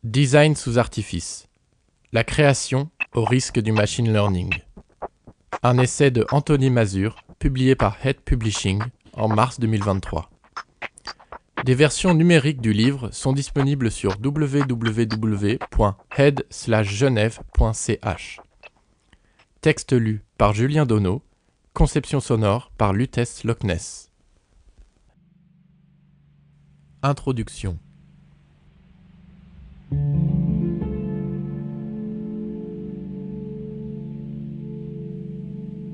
Design sous artifice. La création au risque du machine learning. Un essai de Anthony Mazur, publié par Head Publishing en mars 2023. Des versions numériques du livre sont disponibles sur www.head/genève.ch. Texte lu par Julien Donneau. Conception sonore par Lutèce Lockness. Introduction.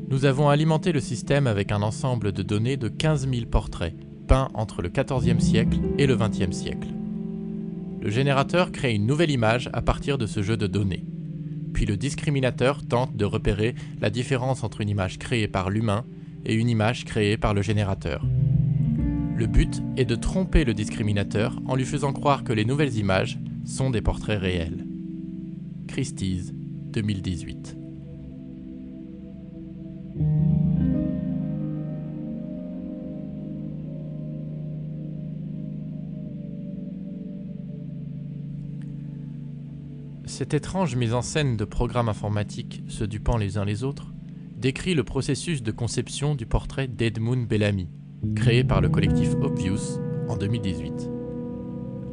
Nous avons alimenté le système avec un ensemble de données de 15 000 portraits, peints entre le XIVe siècle et le XXe siècle. Le générateur crée une nouvelle image à partir de ce jeu de données. Puis le discriminateur tente de repérer la différence entre une image créée par l'humain et une image créée par le générateur. Le but est de tromper le discriminateur en lui faisant croire que les nouvelles images sont des portraits réels. Christie's, 2018. Cette étrange mise en scène de programmes informatiques se dupant les uns les autres décrit le processus de conception du portrait d'Edmund Bellamy, créé par le collectif Obvious en 2018.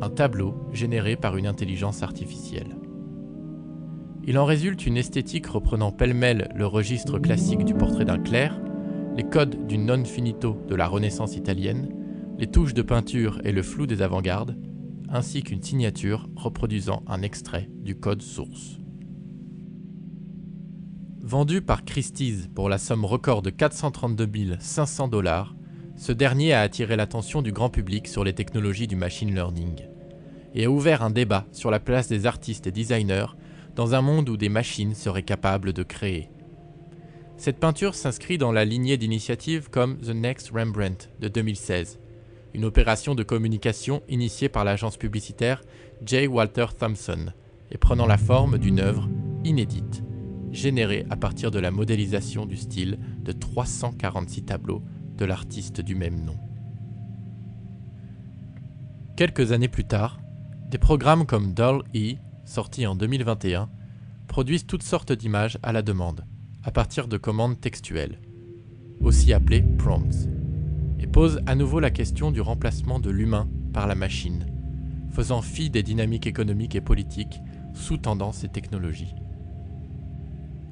Un tableau généré par une intelligence artificielle. Il en résulte une esthétique reprenant pêle-mêle le registre classique du portrait d'un clerc, les codes du non finito de la Renaissance italienne, les touches de peinture et le flou des avant-gardes, ainsi qu'une signature reproduisant un extrait du code source. Vendu par Christie's pour la somme record de 432 500 $, ce dernier a attiré l'attention du grand public sur les technologies du machine learning et a ouvert un débat sur la place des artistes et designers dans un monde où des machines seraient capables de créer. Cette peinture s'inscrit dans la lignée d'initiatives comme The Next Rembrandt de 2016, une opération de communication initiée par l'agence publicitaire J. Walter Thompson et prenant la forme d'une œuvre inédite, générée à partir de la modélisation du style de 346 tableaux de l'artiste du même nom. Quelques années plus tard, des programmes comme DALL-E, sorti en 2021, produisent toutes sortes d'images à la demande, à partir de commandes textuelles, aussi appelées prompts, et posent à nouveau la question du remplacement de l'humain par la machine, faisant fi des dynamiques économiques et politiques sous-tendant ces technologies.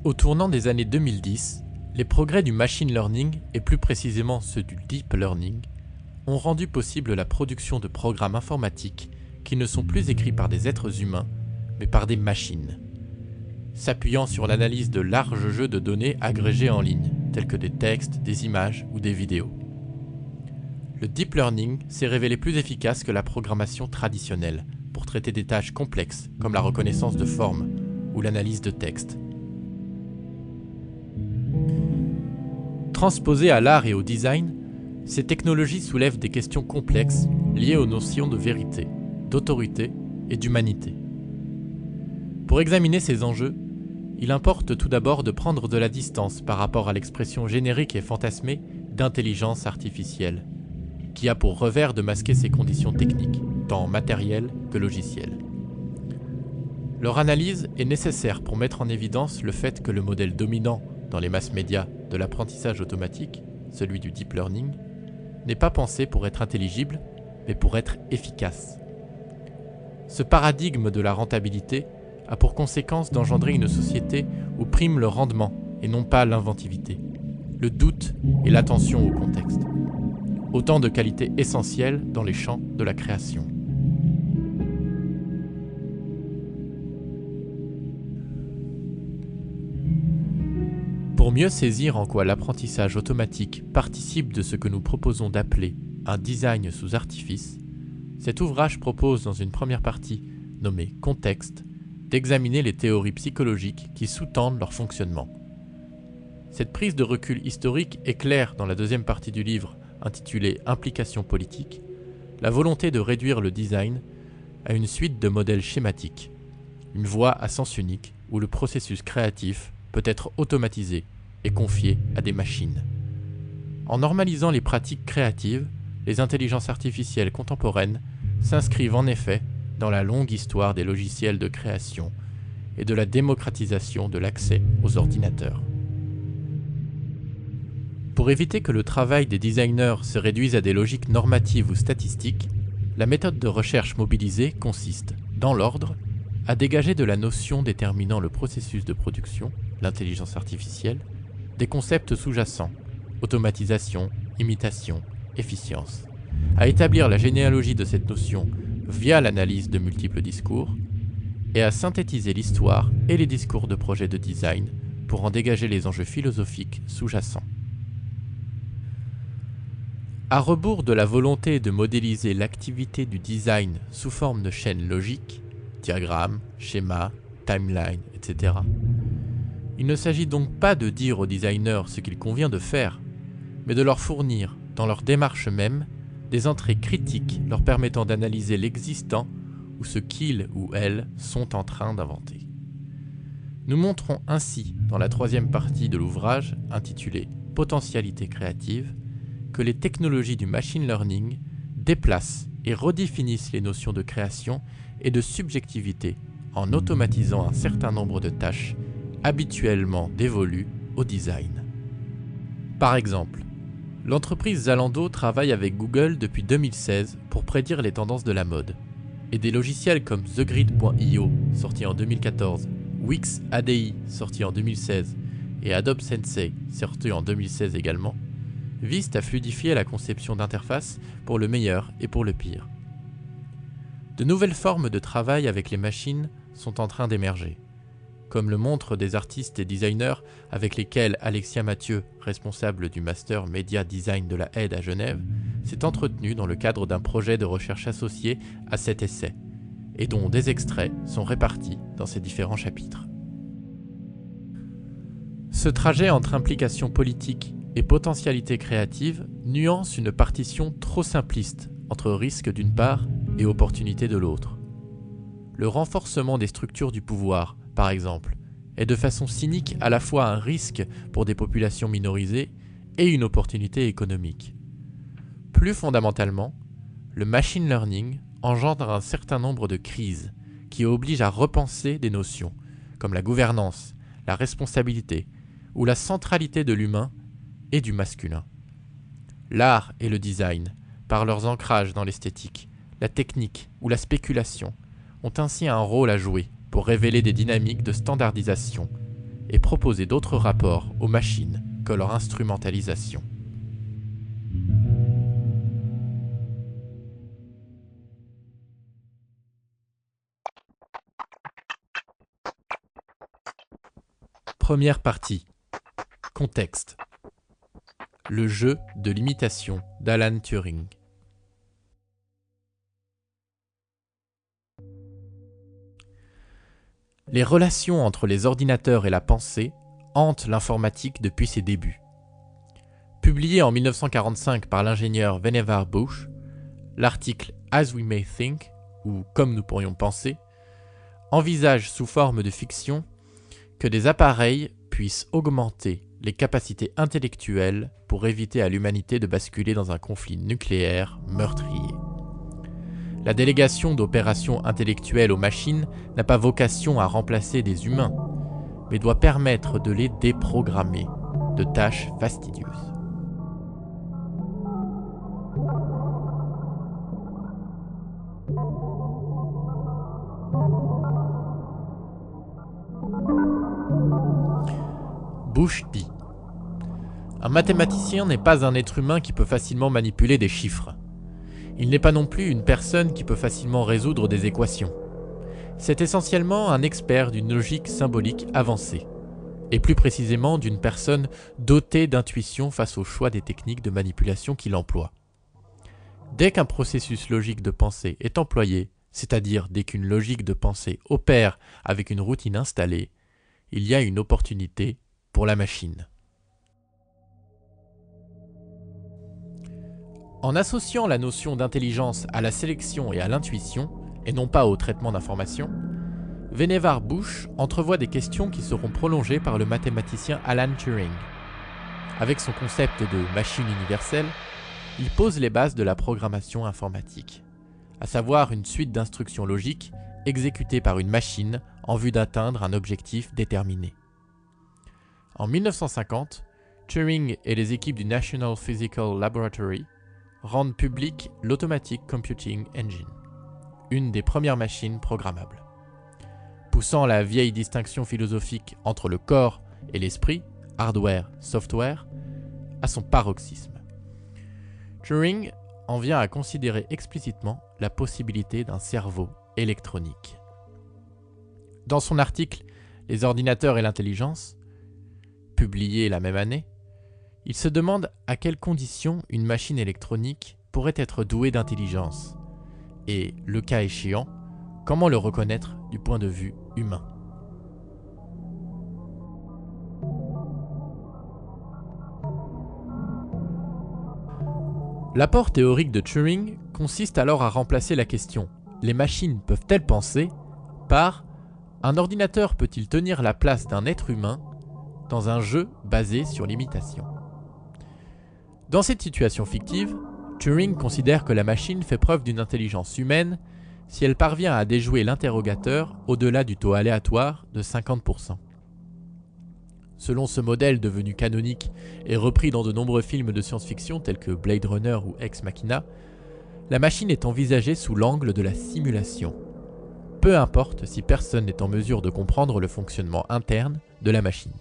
Au tournant des années 2010, les progrès du machine learning, et plus précisément ceux du deep learning, ont rendu possible la production de programmes informatiques qui ne sont plus écrits par des êtres humains, mais par des machines, s'appuyant sur l'analyse de larges jeux de données agrégés en ligne, tels que des textes, des images ou des vidéos. Le deep learning s'est révélé plus efficace que la programmation traditionnelle pour traiter des tâches complexes comme la reconnaissance de formes ou l'analyse de texte. Transposées à l'art et au design, ces technologies soulèvent des questions complexes liées aux notions de vérité, d'autorité et d'humanité. Pour examiner ces enjeux, il importe tout d'abord de prendre de la distance par rapport à l'expression générique et fantasmée d'intelligence artificielle, qui a pour revers de masquer ses conditions techniques, tant matérielles que logicielles. Leur analyse est nécessaire pour mettre en évidence le fait que le modèle dominant dans les masses médias de l'apprentissage automatique, celui du deep learning, n'est pas pensé pour être intelligible, mais pour être efficace. Ce paradigme de la rentabilité a pour conséquence d'engendrer une société où prime le rendement et non pas l'inventivité, le doute et l'attention au contexte. Autant de qualités essentielles dans les champs de la création. Pour mieux saisir en quoi l'apprentissage automatique participe de ce que nous proposons d'appeler un design sous artifice, cet ouvrage propose dans une première partie, nommée « Contexte », d'examiner les théories psychologiques qui sous-tendent leur fonctionnement. Cette prise de recul historique éclaire dans la deuxième partie du livre, intitulée « Implications politiques », la volonté de réduire le design à une suite de modèles schématiques, une voie à sens unique où le processus créatif peut être automatisé et confié à des machines. En normalisant les pratiques créatives, les intelligences artificielles contemporaines s'inscrivent en effet dans la longue histoire des logiciels de création et de la démocratisation de l'accès aux ordinateurs. Pour éviter que le travail des designers se réduise à des logiques normatives ou statistiques, la méthode de recherche mobilisée consiste, dans l'ordre, à dégager de la notion déterminant le processus de production, l'intelligence artificielle, des concepts sous-jacents, automatisation, imitation, efficience, à établir la généalogie de cette notion via l'analyse de multiples discours, et à synthétiser l'histoire et les discours de projets de design pour en dégager les enjeux philosophiques sous-jacents. À rebours de la volonté de modéliser l'activité du design sous forme de chaînes logiques, diagrammes, schémas, timelines, etc., il ne s'agit donc pas de dire aux designers ce qu'il convient de faire, mais de leur fournir, dans leur démarche même, des entrées critiques leur permettant d'analyser l'existant ou ce qu'ils ou elles sont en train d'inventer. Nous montrons ainsi, dans la troisième partie de l'ouvrage, intitulée « Potentialité créative », que les technologies du machine learning déplacent et redéfinissent les notions de création et de subjectivité en automatisant un certain nombre de tâches habituellement dévolues au design. Par exemple, l'entreprise Zalando travaille avec Google depuis 2016 pour prédire les tendances de la mode, et des logiciels comme TheGrid.io, sorti en 2014, Wix ADI, sorti en 2016, et Adobe Sensei, sorti en 2016 également, visent à fluidifier la conception d'interfaces pour le meilleur et pour le pire. De nouvelles formes de travail avec les machines sont en train d'émerger, comme le montrent des artistes et designers avec lesquels Alexia Mathieu, responsable du Master Media Design de la Aide à Genève, s'est entretenu dans le cadre d'un projet de recherche associé à cet essai, et dont des extraits sont répartis dans ces différents chapitres. Ce trajet entre implication politique et potentialité créative nuance une partition trop simpliste entre risque d'une part et opportunité de l'autre. Le renforcement des structures du pouvoir, par exemple, est de façon cynique à la fois un risque pour des populations minorisées et une opportunité économique. Plus fondamentalement, le machine learning engendre un certain nombre de crises qui obligent à repenser des notions comme la gouvernance, la responsabilité ou la centralité de l'humain et du masculin. L'art et le design, par leurs ancrages dans l'esthétique, la technique ou la spéculation, ont ainsi un rôle à jouer pour révéler des dynamiques de standardisation et proposer d'autres rapports aux machines que leur instrumentalisation. Première partie. Contexte. Le jeu de l'imitation d'Alan Turing. Les relations entre les ordinateurs et la pensée hantent l'informatique depuis ses débuts. Publié en 1945 par l'ingénieur Vannevar Bush, l'article As We May Think, ou Comme nous pourrions penser, envisage sous forme de fiction que des appareils puissent augmenter les capacités intellectuelles pour éviter à l'humanité de basculer dans un conflit nucléaire meurtrier. La délégation d'opérations intellectuelles aux machines n'a pas vocation à remplacer des humains, mais doit permettre de les déprogrammer de tâches fastidieuses. Bush dit : un mathématicien n'est pas un être humain qui peut facilement manipuler des chiffres. Il n'est pas non plus une personne qui peut facilement résoudre des équations. C'est essentiellement un expert d'une logique symbolique avancée, et plus précisément d'une personne dotée d'intuition face au choix des techniques de manipulation qu'il emploie. Dès qu'un processus logique de pensée est employé, c'est-à-dire dès qu'une logique de pensée opère avec une routine installée, il y a une opportunité pour la machine. En associant la notion d'intelligence à la sélection et à l'intuition, et non pas au traitement d'informations, Vannevar Bush entrevoit des questions qui seront prolongées par le mathématicien Alan Turing. Avec son concept de machine universelle, il pose les bases de la programmation informatique. à savoir une suite d'instructions logiques exécutées par une machine en vue d'atteindre un objectif déterminé. En 1950, Turing et les équipes du National Physical Laboratory rendent public l'Automatic Computing Engine, une des premières machines programmables. Poussant la vieille distinction philosophique entre le corps et l'esprit, hardware-software, à son paroxysme. Turing en vient à considérer explicitement la possibilité d'un cerveau électronique. Dans son article « Les ordinateurs et l'intelligence », publié la même année, il se demande à quelles conditions une machine électronique pourrait être douée d'intelligence et, le cas échéant, comment le reconnaître du point de vue humain. L'apport théorique de Turing consiste alors à remplacer la question « Les machines peuvent-elles penser ?» par « Un ordinateur peut-il tenir la place d'un être humain dans un jeu basé sur l'imitation ?» Dans cette situation fictive, Turing considère que la machine fait preuve d'une intelligence humaine si elle parvient à déjouer l'interrogateur au-delà du taux aléatoire de 50%. Selon ce modèle devenu canonique et repris dans de nombreux films de science-fiction tels que Blade Runner ou Ex Machina, la machine est envisagée sous l'angle de la simulation. Peu importe si personne n'est en mesure de comprendre le fonctionnement interne de la machine.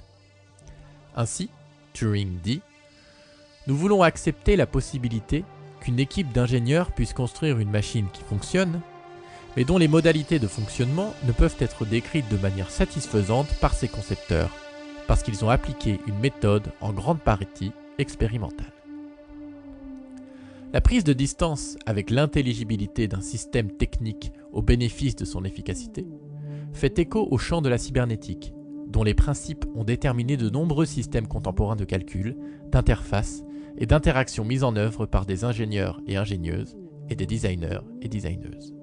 Ainsi, Turing dit « Nous voulons accepter la possibilité qu'une équipe d'ingénieurs puisse construire une machine qui fonctionne, mais dont les modalités de fonctionnement ne peuvent être décrites de manière satisfaisante par ses concepteurs, parce qu'ils ont appliqué une méthode en grande partie expérimentale. » La prise de distance avec l'intelligibilité d'un système technique au bénéfice de son efficacité fait écho au champ de la cybernétique, dont les principes ont déterminé de nombreux systèmes contemporains de calcul, d'interface et d'interaction mis en œuvre par des ingénieurs et ingénieuses et des designers et designeuses.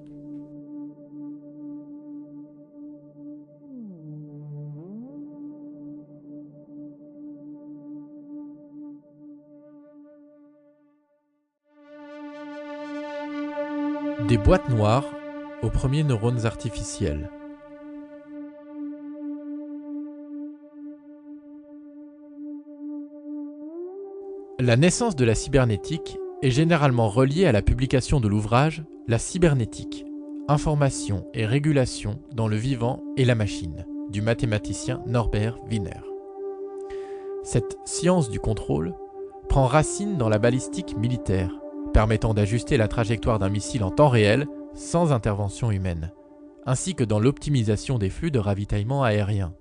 Des boîtes noires aux premiers neurones artificiels. La naissance de la cybernétique est généralement reliée à la publication de l'ouvrage « La cybernétique, information et régulation dans le vivant et la machine » du mathématicien Norbert Wiener. Cette science du contrôle prend racine dans la balistique militaire, permettant d'ajuster la trajectoire d'un missile en temps réel sans intervention humaine, ainsi que dans l'optimisation des flux de ravitaillement aérien.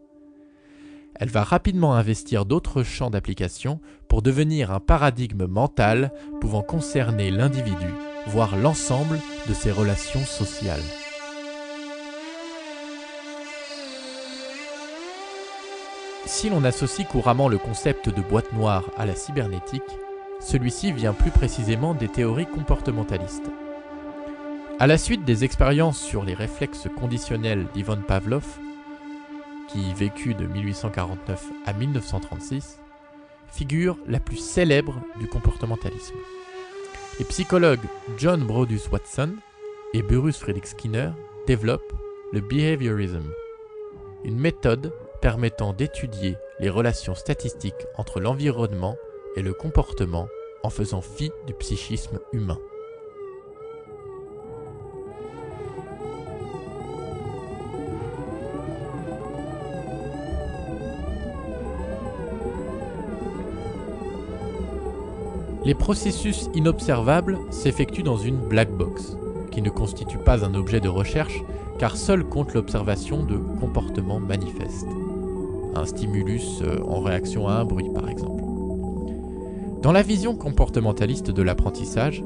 Elle va rapidement investir d'autres champs d'application pour devenir un paradigme mental pouvant concerner l'individu, voire l'ensemble de ses relations sociales. Si l'on associe couramment le concept de boîte noire à la cybernétique, celui-ci vient plus précisément des théories comportementalistes. À la suite des expériences sur les réflexes conditionnels d'Ivan Pavlov, qui vécut de 1849 à 1936, figure la plus célèbre du comportementalisme. Les psychologues John Brodus Watson et Burrus Friedrich Skinner développent le behaviorism, une méthode permettant d'étudier les relations statistiques entre l'environnement et le comportement en faisant fi du psychisme humain. Les processus inobservables s'effectuent dans une black box, qui ne constitue pas un objet de recherche car seul compte l'observation de comportements manifestes. Un stimulus en réaction à un bruit par exemple. Dans la vision comportementaliste de l'apprentissage,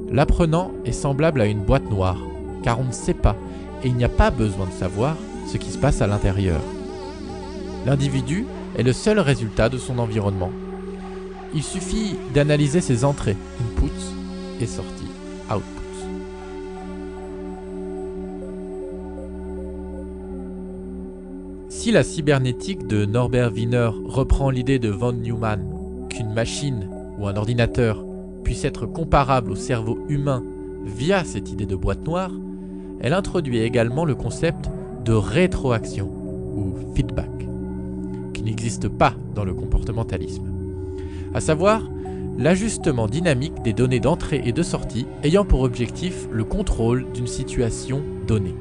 l'apprenant est semblable à une boîte noire, car on ne sait pas et il n'y a pas besoin de savoir ce qui se passe à l'intérieur. L'individu est le seul résultat de son environnement. Il suffit d'analyser ses entrées, inputs, et sorties, outputs. Si la cybernétique de Norbert Wiener reprend l'idée de von Neumann qu'une machine ou un ordinateur puisse être comparable au cerveau humain via cette idée de boîte noire, elle introduit également le concept de rétroaction ou feedback, qui n'existe pas dans le comportementalisme, à savoir l'ajustement dynamique des données d'entrée et de sortie ayant pour objectif le contrôle d'une situation donnée.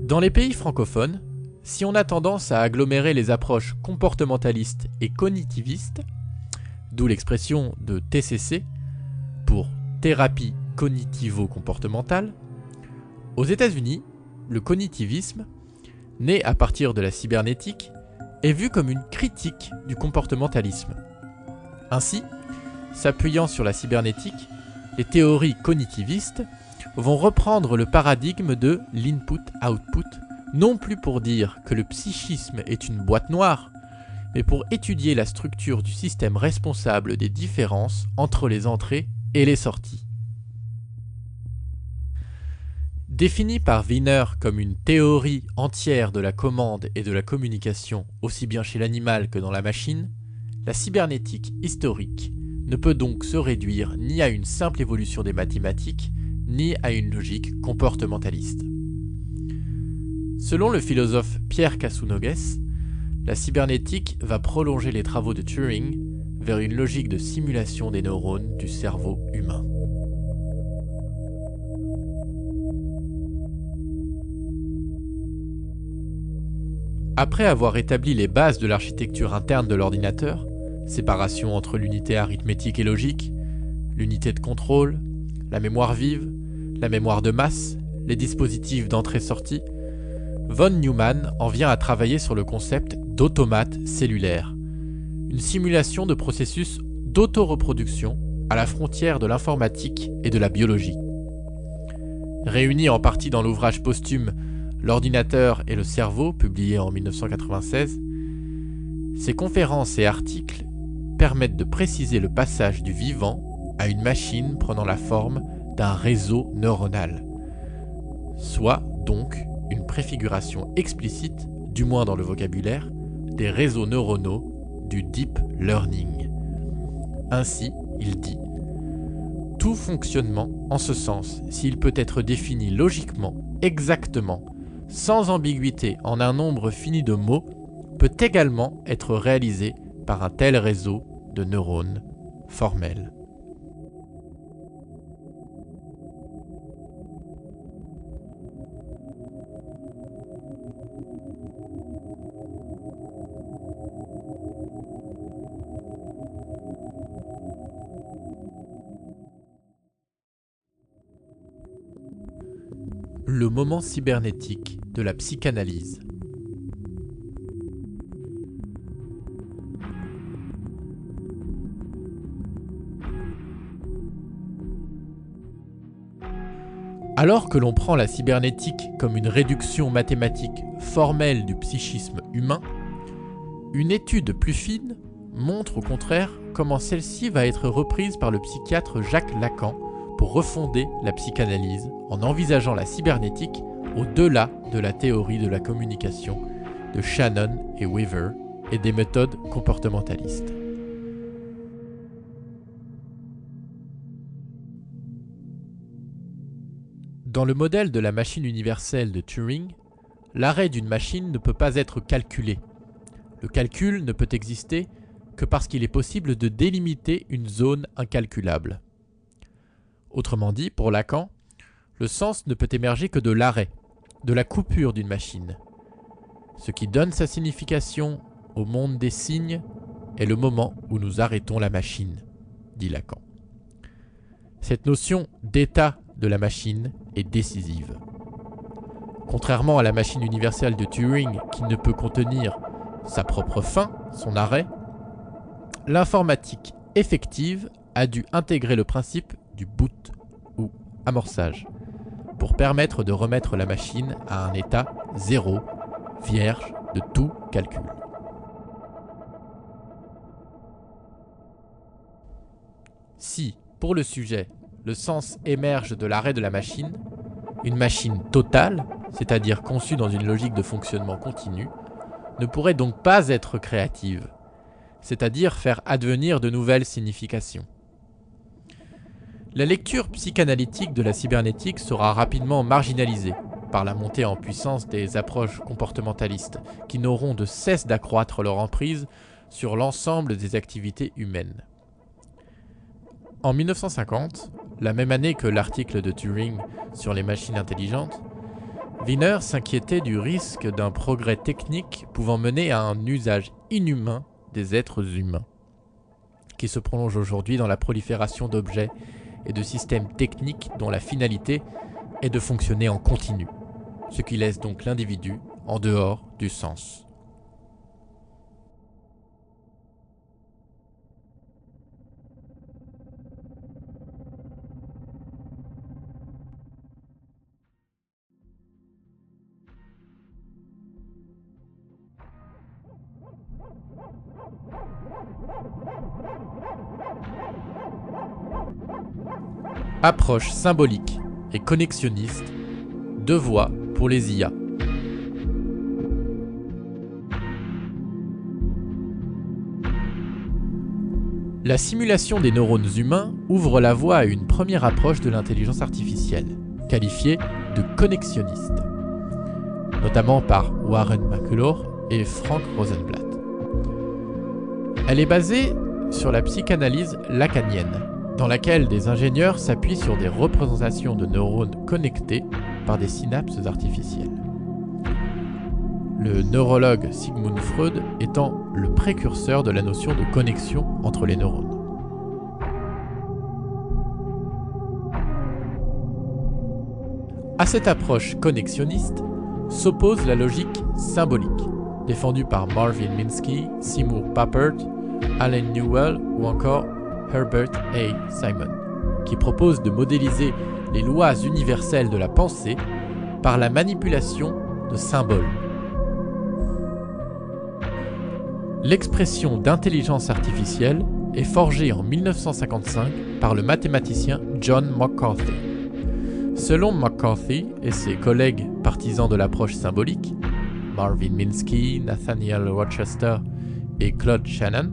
Dans les pays francophones, si on a tendance à agglomérer les approches comportementalistes et cognitivistes, d'où l'expression de TCC pour thérapie cognitivo-comportementale, aux États-Unis, le cognitivisme, né à partir de la cybernétique, est vu comme une critique du comportementalisme. Ainsi, s'appuyant sur la cybernétique, les théories cognitivistes vont reprendre le paradigme de l'input-output, non plus pour dire que le psychisme est une boîte noire, mais pour étudier la structure du système responsable des différences entre les entrées et les sorties. Définie par Wiener comme une théorie entière de la commande et de la communication aussi bien chez l'animal que dans la machine, la cybernétique historique ne peut donc se réduire ni à une simple évolution des mathématiques, ni à une logique comportementaliste. Selon le philosophe Pierre Casounogues, la cybernétique va prolonger les travaux de Turing vers une logique de simulation des neurones du cerveau humain. Après avoir établi les bases de l'architecture interne de l'ordinateur, séparation entre l'unité arithmétique et logique, l'unité de contrôle, la mémoire vive, la mémoire de masse, les dispositifs d'entrée-sortie, von Neumann en vient à travailler sur le concept d'automate cellulaire, une simulation de processus d'autoreproduction à la frontière de l'informatique et de la biologie. Réunis en partie dans l'ouvrage posthume L'ordinateur et le cerveau, publié en 1996, ces conférences et articles permettent de préciser le passage du vivant à une machine prenant la forme d'un réseau neuronal, soit donc une préfiguration explicite, du moins dans le vocabulaire, des réseaux neuronaux du deep learning. Ainsi, il dit « Tout fonctionnement, en ce sens, s'il peut être défini logiquement, exactement, sans ambiguïté en un nombre fini de mots, peut également être réalisé par un tel réseau de neurones formels. » Le moment cybernétique de la psychanalyse. Alors que l'on prend la cybernétique comme une réduction mathématique formelle du psychisme humain, une étude plus fine montre au contraire comment celle-ci va être reprise par le psychiatre Jacques Lacan pour refonder la psychanalyse en envisageant la cybernétique au-delà de la théorie de la communication de Shannon et Weaver et des méthodes comportementalistes. Dans le modèle de la machine universelle de Turing, l'arrêt d'une machine ne peut pas être calculé. Le calcul ne peut exister que parce qu'il est possible de délimiter une zone incalculable. Autrement dit, pour Lacan, le sens ne peut émerger que de l'arrêt, de la coupure d'une machine. Ce qui donne sa signification au monde des signes est le moment où nous arrêtons la machine, dit Lacan. Cette notion d'état de la machine est décisive. Contrairement à la machine universelle de Turing qui ne peut contenir sa propre fin, son arrêt, l'informatique effective a dû intégrer le principe du boot ou amorçage pour permettre de remettre la machine à un état zéro, vierge de tout calcul. Si, pour le sujet, le sens émerge de l'arrêt de la machine, une machine totale, c'est-à-dire conçue dans une logique de fonctionnement continu, ne pourrait donc pas être créative, c'est-à-dire faire advenir de nouvelles significations. La lecture psychanalytique de la cybernétique sera rapidement marginalisée par la montée en puissance des approches comportementalistes qui n'auront de cesse d'accroître leur emprise sur l'ensemble des activités humaines. En 1950, la même année que l'article de Turing sur les machines intelligentes, Wiener s'inquiétait du risque d'un progrès technique pouvant mener à un usage inhumain des êtres humains, qui se prolonge aujourd'hui dans la prolifération d'objets et de systèmes techniques dont la finalité est de fonctionner en continu, ce qui laisse donc l'individu en dehors du sens. Approche symbolique et connexionniste, deux voies pour les IA. La simulation des neurones humains ouvre la voie à une première approche de l'intelligence artificielle, qualifiée de connexionniste, notamment par Warren McCulloch et Frank Rosenblatt. Elle est basée sur la psychanalyse lacanienne, dans laquelle des ingénieurs s'appuient sur des représentations de neurones connectés par des synapses artificielles. Le neurologue Sigmund Freud étant le précurseur de la notion de connexion entre les neurones. À cette approche connexionniste s'oppose la logique symbolique, défendue par Marvin Minsky, Seymour Papert, Allen Newell ou encore Herbert A. Simon, qui propose de modéliser les lois universelles de la pensée par la manipulation de symboles. L'expression d'intelligence artificielle est forgée en 1955 par le mathématicien John McCarthy. Selon McCarthy et ses collègues partisans de l'approche symbolique, Marvin Minsky, Nathaniel Rochester et Claude Shannon,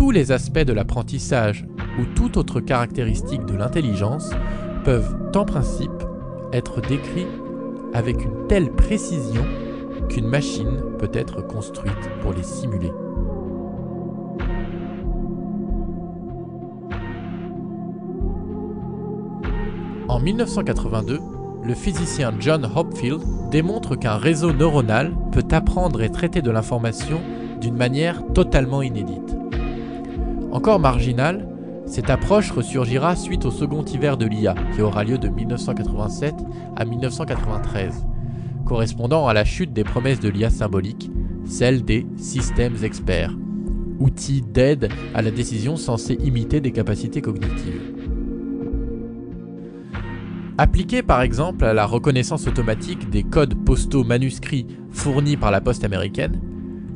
tous les aspects de l'apprentissage ou toute autre caractéristique de l'intelligence peuvent en principe être décrits avec une telle précision qu'une machine peut être construite pour les simuler. En 1982, le physicien John Hopfield démontre qu'un réseau neuronal peut apprendre et traiter de l'information d'une manière totalement inédite. Encore marginale, cette approche ressurgira suite au second hiver de l'IA, qui aura lieu de 1987 à 1993, correspondant à la chute des promesses de l'IA symbolique, celle des systèmes experts, outils d'aide à la décision censés imiter des capacités cognitives. Appliquée par exemple à la reconnaissance automatique des codes postaux manuscrits fournis par la poste américaine,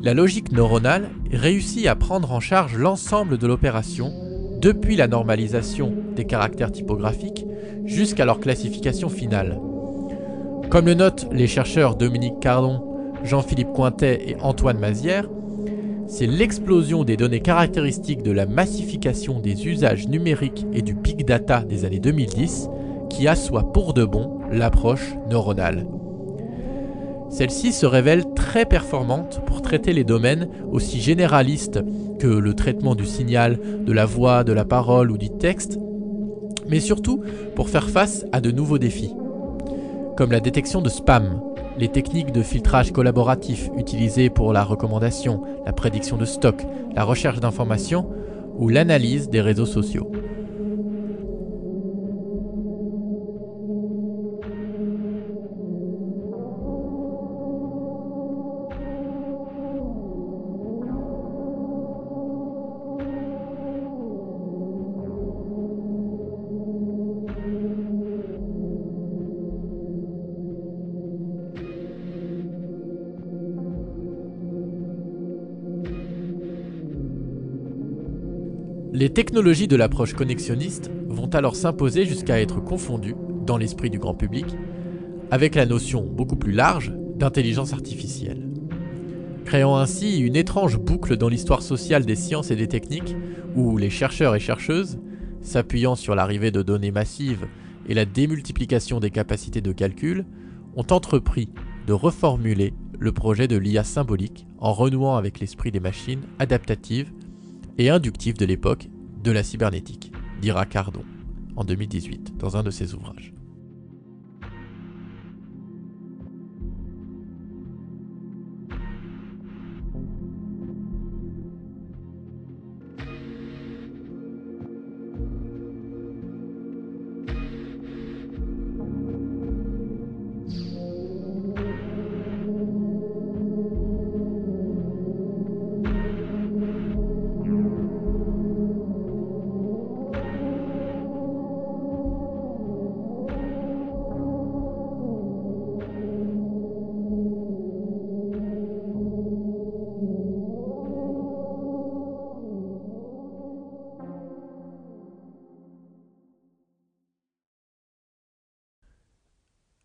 la logique neuronale réussit à prendre en charge l'ensemble de l'opération, depuis la normalisation des caractères typographiques jusqu'à leur classification finale. Comme le notent les chercheurs Dominique Cardon, Jean-Philippe Cointet et Antoine Mazière, c'est l'explosion des données caractéristiques de la massification des usages numériques et du big data des années 2010 qui assoit pour de bon l'approche neuronale. Celle-ci se révèle très performante pour traiter les domaines aussi généralistes que le traitement du signal, de la voix, de la parole ou du texte, mais surtout pour faire face à de nouveaux défis, comme la détection de spam, les techniques de filtrage collaboratif utilisées pour la recommandation, la prédiction de stock, la recherche d'informations ou l'analyse des réseaux sociaux. Les technologies de l'approche connexionniste vont alors s'imposer jusqu'à être confondues, dans l'esprit du grand public, avec la notion beaucoup plus large d'intelligence artificielle. Créant ainsi une étrange boucle dans l'histoire sociale des sciences et des techniques, où les chercheurs et chercheuses, s'appuyant sur l'arrivée de données massives et la démultiplication des capacités de calcul, ont entrepris de reformuler le projet de l'IA symbolique en renouant avec l'esprit des machines adaptatives et inductives de l'époque de la cybernétique, dira Cardon en 2018 dans un de ses ouvrages.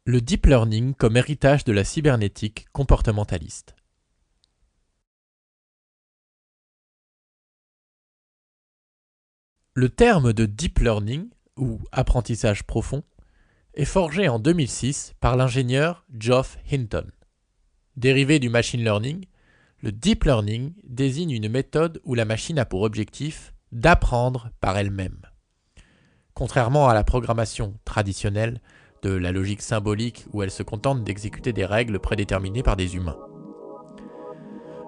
Le deep learning comme héritage de la cybernétique comportementaliste. Le terme de deep learning, ou apprentissage profond, est forgé en 2006 par l'ingénieur Geoff Hinton. Dérivé du machine learning, le deep learning désigne une méthode où la machine a pour objectif d'apprendre par elle-même. Contrairement à la programmation traditionnelle de la logique symbolique où elle se contente d'exécuter des règles prédéterminées par des humains.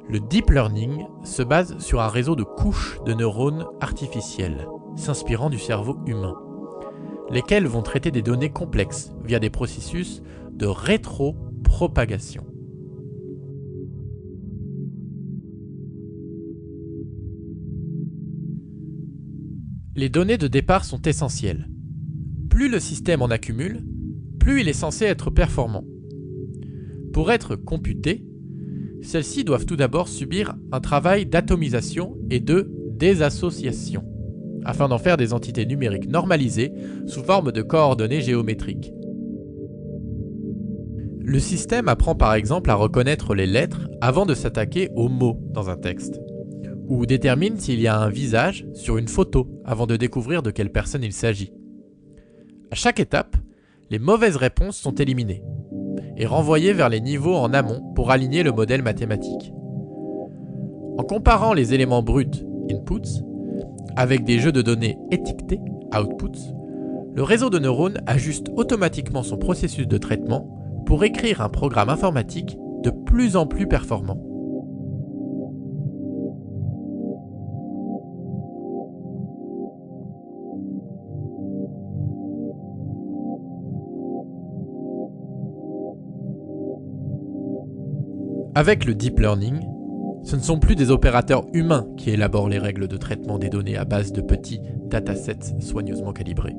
Le deep learning se base sur un réseau de couches de neurones artificiels, s'inspirant du cerveau humain, lesquels vont traiter des données complexes via des processus de rétropropagation. Les données de départ sont essentielles. Plus le système en accumule, plus il est censé être performant. Pour être computé, celles-ci doivent tout d'abord subir un travail d'atomisation et de désassociation, afin d'en faire des entités numériques normalisées sous forme de coordonnées géométriques. Le système apprend par exemple à reconnaître les lettres avant de s'attaquer aux mots dans un texte, ou détermine s'il y a un visage sur une photo avant de découvrir de quelle personne il s'agit. À chaque étape, les mauvaises réponses sont éliminées et renvoyées vers les niveaux en amont pour aligner le modèle mathématique. En comparant les éléments bruts, inputs, avec des jeux de données étiquetés, outputs, le réseau de neurones ajuste automatiquement son processus de traitement pour écrire un programme informatique de plus en plus performant. Avec le deep learning, ce ne sont plus des opérateurs humains qui élaborent les règles de traitement des données à base de petits datasets soigneusement calibrés,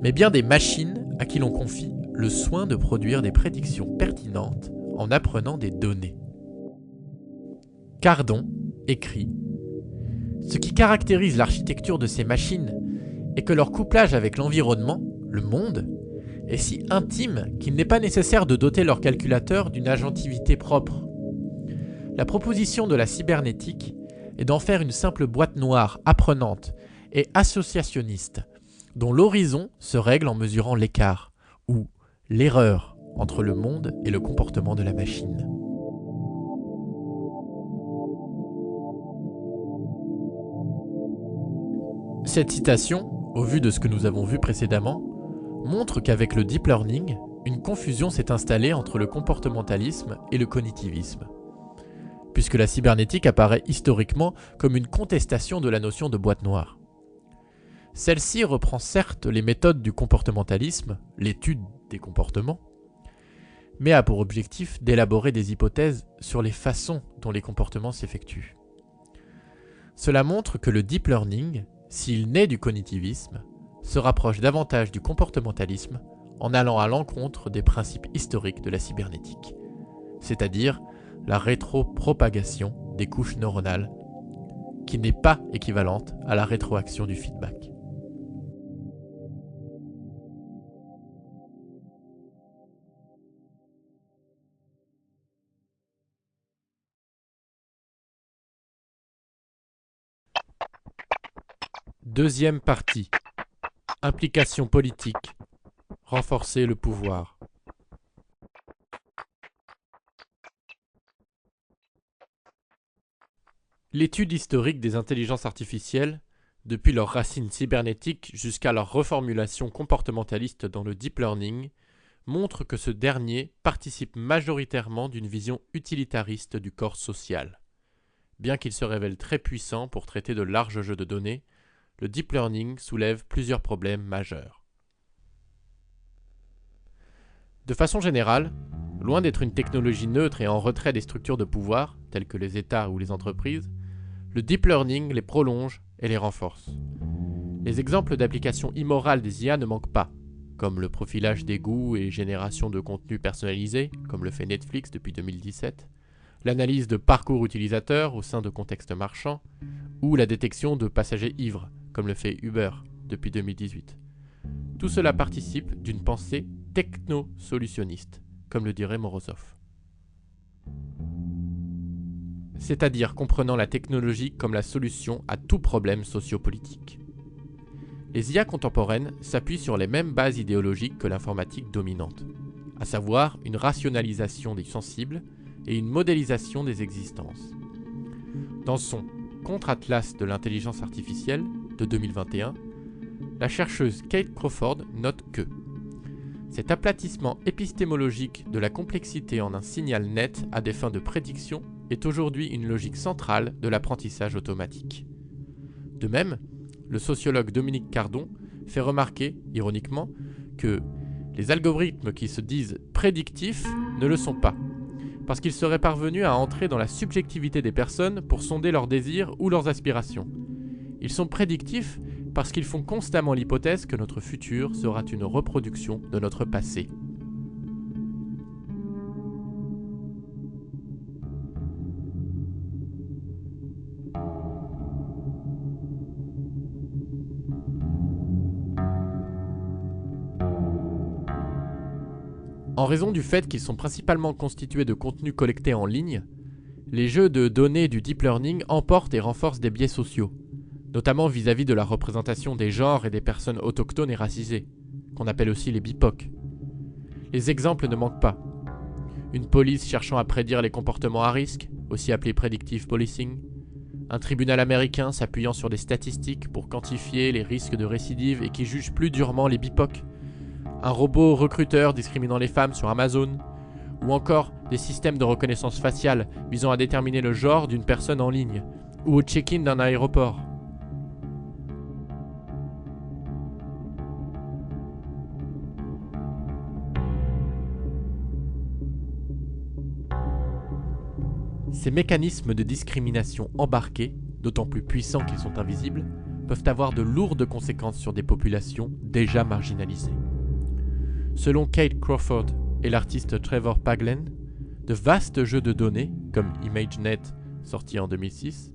mais bien des machines à qui l'on confie le soin de produire des prédictions pertinentes en apprenant des données. Cardon écrit « Ce qui caractérise l'architecture de ces machines est que leur couplage avec l'environnement, le monde, est si intime qu'il n'est pas nécessaire de doter leur calculateur d'une agentivité propre. La proposition de la cybernétique est d'en faire une simple boîte noire apprenante et associationniste, dont l'horizon se règle en mesurant l'écart, ou l'erreur entre le monde et le comportement de la machine. » Cette citation, au vu de ce que nous avons vu précédemment, montre qu'avec le deep learning, une confusion s'est installée entre le comportementalisme et le cognitivisme, puisque la cybernétique apparaît historiquement comme une contestation de la notion de boîte noire. Celle-ci reprend certes les méthodes du comportementalisme, l'étude des comportements, mais a pour objectif d'élaborer des hypothèses sur les façons dont les comportements s'effectuent. Cela montre que le deep learning, s'il naît du cognitivisme, se rapproche davantage du comportementalisme en allant à l'encontre des principes historiques de la cybernétique, c'est-à-dire la rétropropagation des couches neuronales, qui n'est pas équivalente à la rétroaction du feedback. Deuxième partie. Implication politique. Renforcer le pouvoir. L'étude historique des intelligences artificielles, depuis leurs racines cybernétiques jusqu'à leur reformulation comportementaliste dans le deep learning, montre que ce dernier participe majoritairement d'une vision utilitariste du corps social. Bien qu'il se révèle très puissant pour traiter de larges jeux de données, le deep learning soulève plusieurs problèmes majeurs. De façon générale, loin d'être une technologie neutre et en retrait des structures de pouvoir, telles que les États ou les entreprises, le deep learning les prolonge et les renforce. Les exemples d'applications immorales des IA ne manquent pas, comme le profilage des goûts et génération de contenu personnalisé, comme le fait Netflix depuis 2017, l'analyse de parcours utilisateurs au sein de contextes marchands, ou la détection de passagers ivres, comme le fait Uber depuis 2018. Tout cela participe d'une pensée techno-solutionniste, comme le dirait Morozov. C'est-à-dire comprenant la technologie comme la solution à tout problème sociopolitique. Les IA contemporaines s'appuient sur les mêmes bases idéologiques que l'informatique dominante, à savoir une rationalisation des sensibles et une modélisation des existences. Dans son Contre-atlas de l'intelligence artificielle de 2021, la chercheuse Kate Crawford note que cet aplatissement épistémologique de la complexité en un signal net à des fins de prédiction est aujourd'hui une logique centrale de l'apprentissage automatique. De même, le sociologue Dominique Cardon fait remarquer, ironiquement, que les algorithmes qui se disent prédictifs ne le sont pas, parce qu'ils seraient parvenus à entrer dans la subjectivité des personnes pour sonder leurs désirs ou leurs aspirations. Ils sont prédictifs parce qu'ils font constamment l'hypothèse que notre futur sera une reproduction de notre passé. En raison du fait qu'ils sont principalement constitués de contenus collectés en ligne, les jeux de données du deep learning emportent et renforcent des biais sociaux, notamment vis-à-vis de la représentation des genres et des personnes autochtones et racisées, qu'on appelle aussi les BIPOC. Les exemples ne manquent pas. Une police cherchant à prédire les comportements à risque, aussi appelé predictive policing, un tribunal américain s'appuyant sur des statistiques pour quantifier les risques de récidive et qui juge plus durement les BIPOC, un robot recruteur discriminant les femmes sur Amazon, ou encore des systèmes de reconnaissance faciale visant à déterminer le genre d'une personne en ligne, ou au check-in d'un aéroport. Ces mécanismes de discrimination embarqués, d'autant plus puissants qu'ils sont invisibles, peuvent avoir de lourdes conséquences sur des populations déjà marginalisées. Selon Kate Crawford et l'artiste Trevor Paglen, de vastes jeux de données, comme ImageNet, sorti en 2006,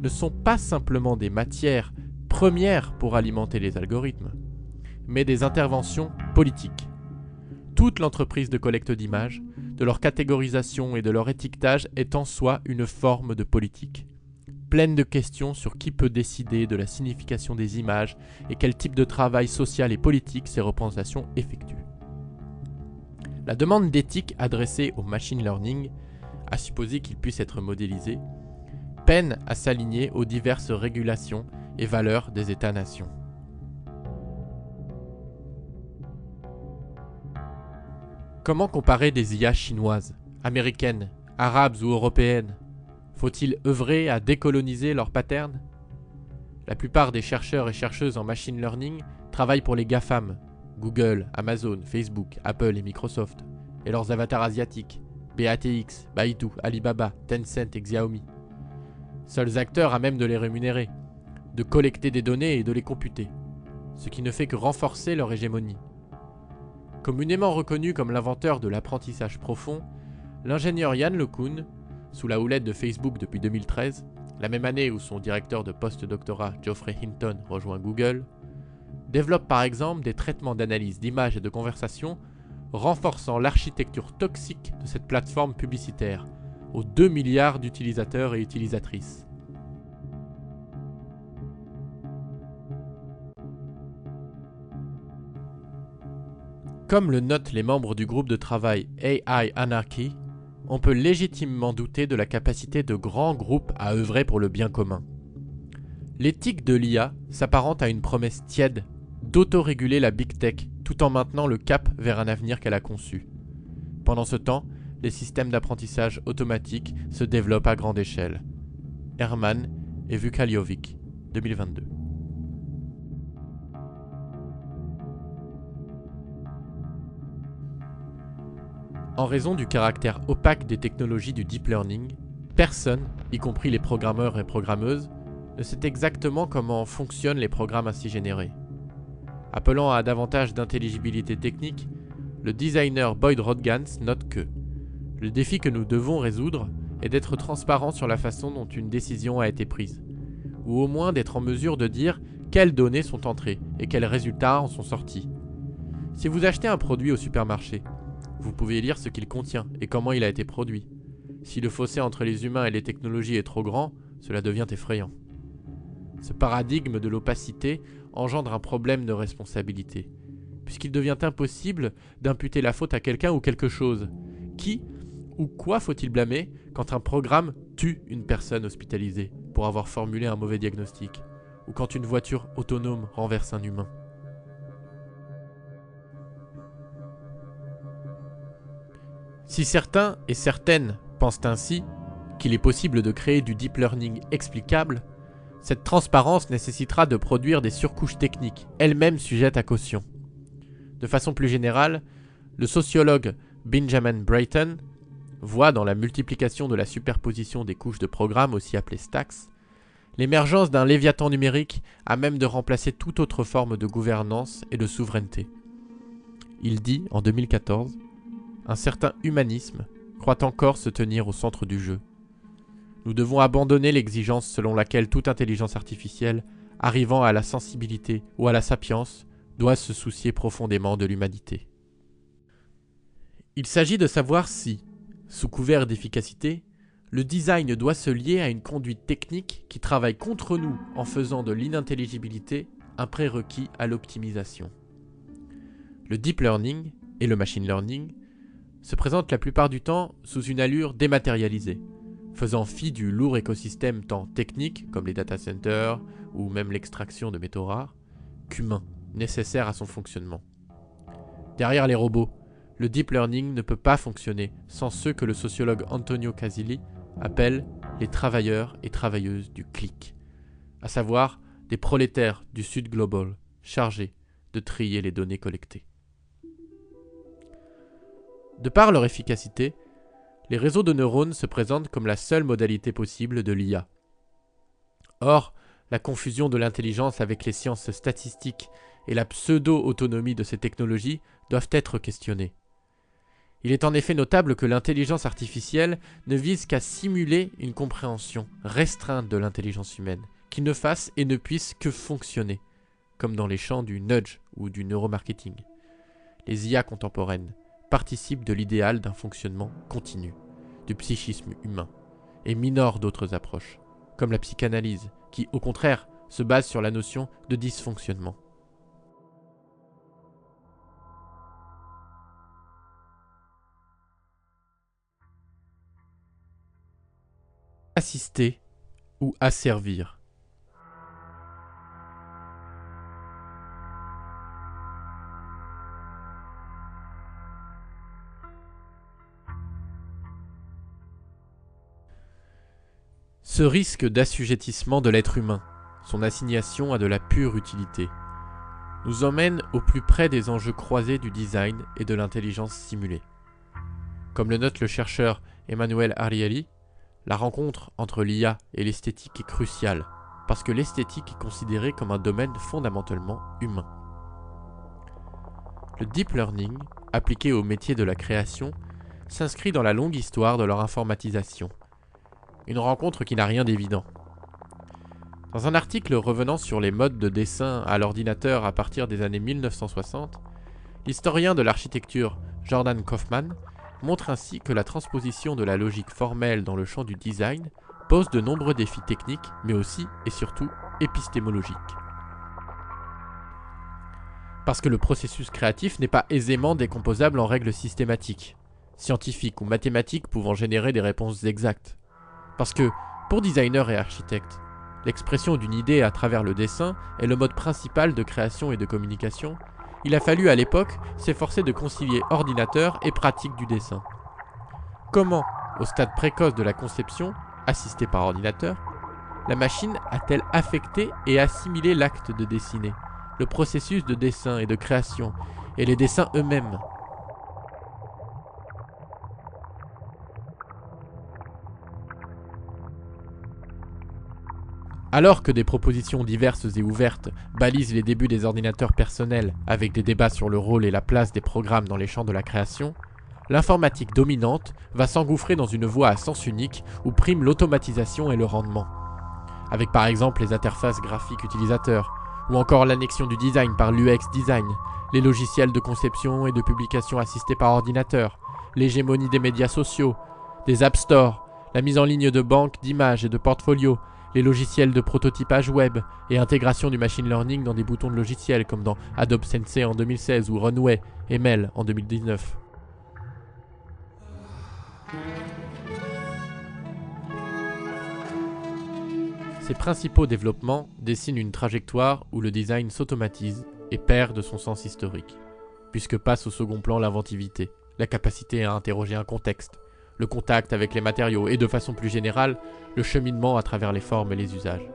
ne sont pas simplement des matières premières pour alimenter les algorithmes, mais des interventions politiques. Toute l'entreprise de collecte d'images, de leur catégorisation et de leur étiquetage est en soi une forme de politique, pleine de questions sur qui peut décider de la signification des images et quel type de travail social et politique ces représentations effectuent. La demande d'éthique adressée au machine learning, à supposer qu'il puisse être modélisé, peine à s'aligner aux diverses régulations et valeurs des États-nations. Comment comparer des IA chinoises, américaines, arabes ou européennes? Faut-il œuvrer à décoloniser leurs patterns? La plupart des chercheurs et chercheuses en machine learning travaillent pour les GAFAM, Google, Amazon, Facebook, Apple et Microsoft, et leurs avatars asiatiques, BATX, Baidu, Alibaba, Tencent et Xiaomi. Seuls acteurs à même de les rémunérer, de collecter des données et de les computer, ce qui ne fait que renforcer leur hégémonie. Communément reconnu comme l'inventeur de l'apprentissage profond, l'ingénieur Yann LeCun, sous la houlette de Facebook depuis 2013, la même année où son directeur de post-doctorat Geoffrey Hinton rejoint Google, développe par exemple des traitements d'analyse d'images et de conversation renforçant l'architecture toxique de cette plateforme publicitaire aux 2 milliards d'utilisateurs et utilisatrices. Comme le notent les membres du groupe de travail AI Anarchy, on peut légitimement douter de la capacité de grands groupes à œuvrer pour le bien commun. L'éthique de l'IA s'apparente à une promesse tiède d'autoréguler la Big Tech tout en maintenant le cap vers un avenir qu'elle a conçu. Pendant ce temps, les systèmes d'apprentissage automatique se développent à grande échelle. Herman et Vukaliovic, 2022. En raison du caractère opaque des technologies du deep learning, personne, y compris les programmeurs et programmeuses, ne sait exactement comment fonctionnent les programmes ainsi générés. Appelant à davantage d'intelligibilité technique, le designer Boyd Rodgans note que le défi que nous devons résoudre est d'être transparent sur la façon dont une décision a été prise, ou au moins d'être en mesure de dire quelles données sont entrées et quels résultats en sont sortis. Si vous achetez un produit au supermarché, vous pouvez lire ce qu'il contient et comment il a été produit. Si le fossé entre les humains et les technologies est trop grand, cela devient effrayant. Ce paradigme de l'opacité engendre un problème de responsabilité, puisqu'il devient impossible d'imputer la faute à quelqu'un ou quelque chose. Qui ou quoi faut-il blâmer quand un programme tue une personne hospitalisée pour avoir formulé un mauvais diagnostic, ou quand une voiture autonome renverse un humain? Si certains et certaines pensent ainsi qu'il est possible de créer du deep learning explicable, cette transparence nécessitera de produire des surcouches techniques, elles-mêmes sujettes à caution. De façon plus générale, le sociologue Benjamin Brayton voit dans la multiplication de la superposition des couches de programmes, aussi appelées stacks, l'émergence d'un léviathan numérique à même de remplacer toute autre forme de gouvernance et de souveraineté. Il dit, en 2014, « Un certain humanisme croit encore se tenir au centre du jeu. Nous devons abandonner l'exigence selon laquelle toute intelligence artificielle, arrivant à la sensibilité ou à la sapience, doit se soucier profondément de l'humanité. » Il s'agit de savoir si, sous couvert d'efficacité, le design doit se lier à une conduite technique qui travaille contre nous en faisant de l'inintelligibilité un prérequis à l'optimisation. Le deep learning et le machine learning se présentent la plupart du temps sous une allure dématérialisée, faisant fi du lourd écosystème tant technique, comme les data centers ou même l'extraction de métaux rares, qu'humain, nécessaire à son fonctionnement. Derrière les robots, le deep learning ne peut pas fonctionner sans ceux que le sociologue Antonio Casilli appelle les travailleurs et travailleuses du clic, à savoir des prolétaires du Sud global chargés de trier les données collectées. De par leur efficacité, les réseaux de neurones se présentent comme la seule modalité possible de l'IA. Or, la confusion de l'intelligence avec les sciences statistiques et la pseudo-autonomie de ces technologies doivent être questionnées. Il est en effet notable que l'intelligence artificielle ne vise qu'à simuler une compréhension restreinte de l'intelligence humaine, qui ne fasse et ne puisse que fonctionner, comme dans les champs du nudge ou du neuromarketing. Les IA contemporaines participent de l'idéal d'un fonctionnement continu, du psychisme humain, et minorent d'autres approches, comme la psychanalyse, qui, au contraire, se base sur la notion de dysfonctionnement. Assister ou asservir. Ce risque d'assujettissement de l'être humain, son assignation à de la pure utilité, nous emmène au plus près des enjeux croisés du design et de l'intelligence simulée. Comme le note le chercheur Emanuele Ariely, la rencontre entre l'IA et l'esthétique est cruciale, parce que l'esthétique est considérée comme un domaine fondamentalement humain. Le deep learning, appliqué au métier de la création, s'inscrit dans la longue histoire de leur informatisation. Une rencontre qui n'a rien d'évident. Dans un article revenant sur les modes de dessin à l'ordinateur à partir des années 1960, l'historien de l'architecture Jordan Kaufman montre ainsi que la transposition de la logique formelle dans le champ du design pose de nombreux défis techniques, mais aussi et surtout épistémologiques. Parce que le processus créatif n'est pas aisément décomposable en règles systématiques, scientifiques ou mathématiques pouvant générer des réponses exactes. Parce que, pour designers et architectes, l'expression d'une idée à travers le dessin est le mode principal de création et de communication, il a fallu à l'époque s'efforcer de concilier ordinateur et pratique du dessin. Comment, au stade précoce de la conception, assistée par ordinateur, la machine a-t-elle affecté et assimilé l'acte de dessiner, le processus de dessin et de création, et les dessins eux-mêmes? Alors que des propositions diverses et ouvertes balisent les débuts des ordinateurs personnels avec des débats sur le rôle et la place des programmes dans les champs de la création, l'informatique dominante va s'engouffrer dans une voie à sens unique où prime l'automatisation et le rendement. Avec par exemple les interfaces graphiques utilisateurs, ou encore l'annexion du design par l'UX design, les logiciels de conception et de publication assistés par ordinateur, l'hégémonie des médias sociaux, des App Store, la mise en ligne de banques d'images et de portfolios, les logiciels de prototypage web et intégration du machine learning dans des boutons de logiciels comme dans Adobe Sensei en 2016 ou Runway et Mel en 2019. Ces principaux développements dessinent une trajectoire où le design s'automatise et perd de son sens historique, puisque passe au second plan l'inventivité, la capacité à interroger un contexte, le contact avec les matériaux et de façon plus générale, le cheminement à travers les formes et les usages.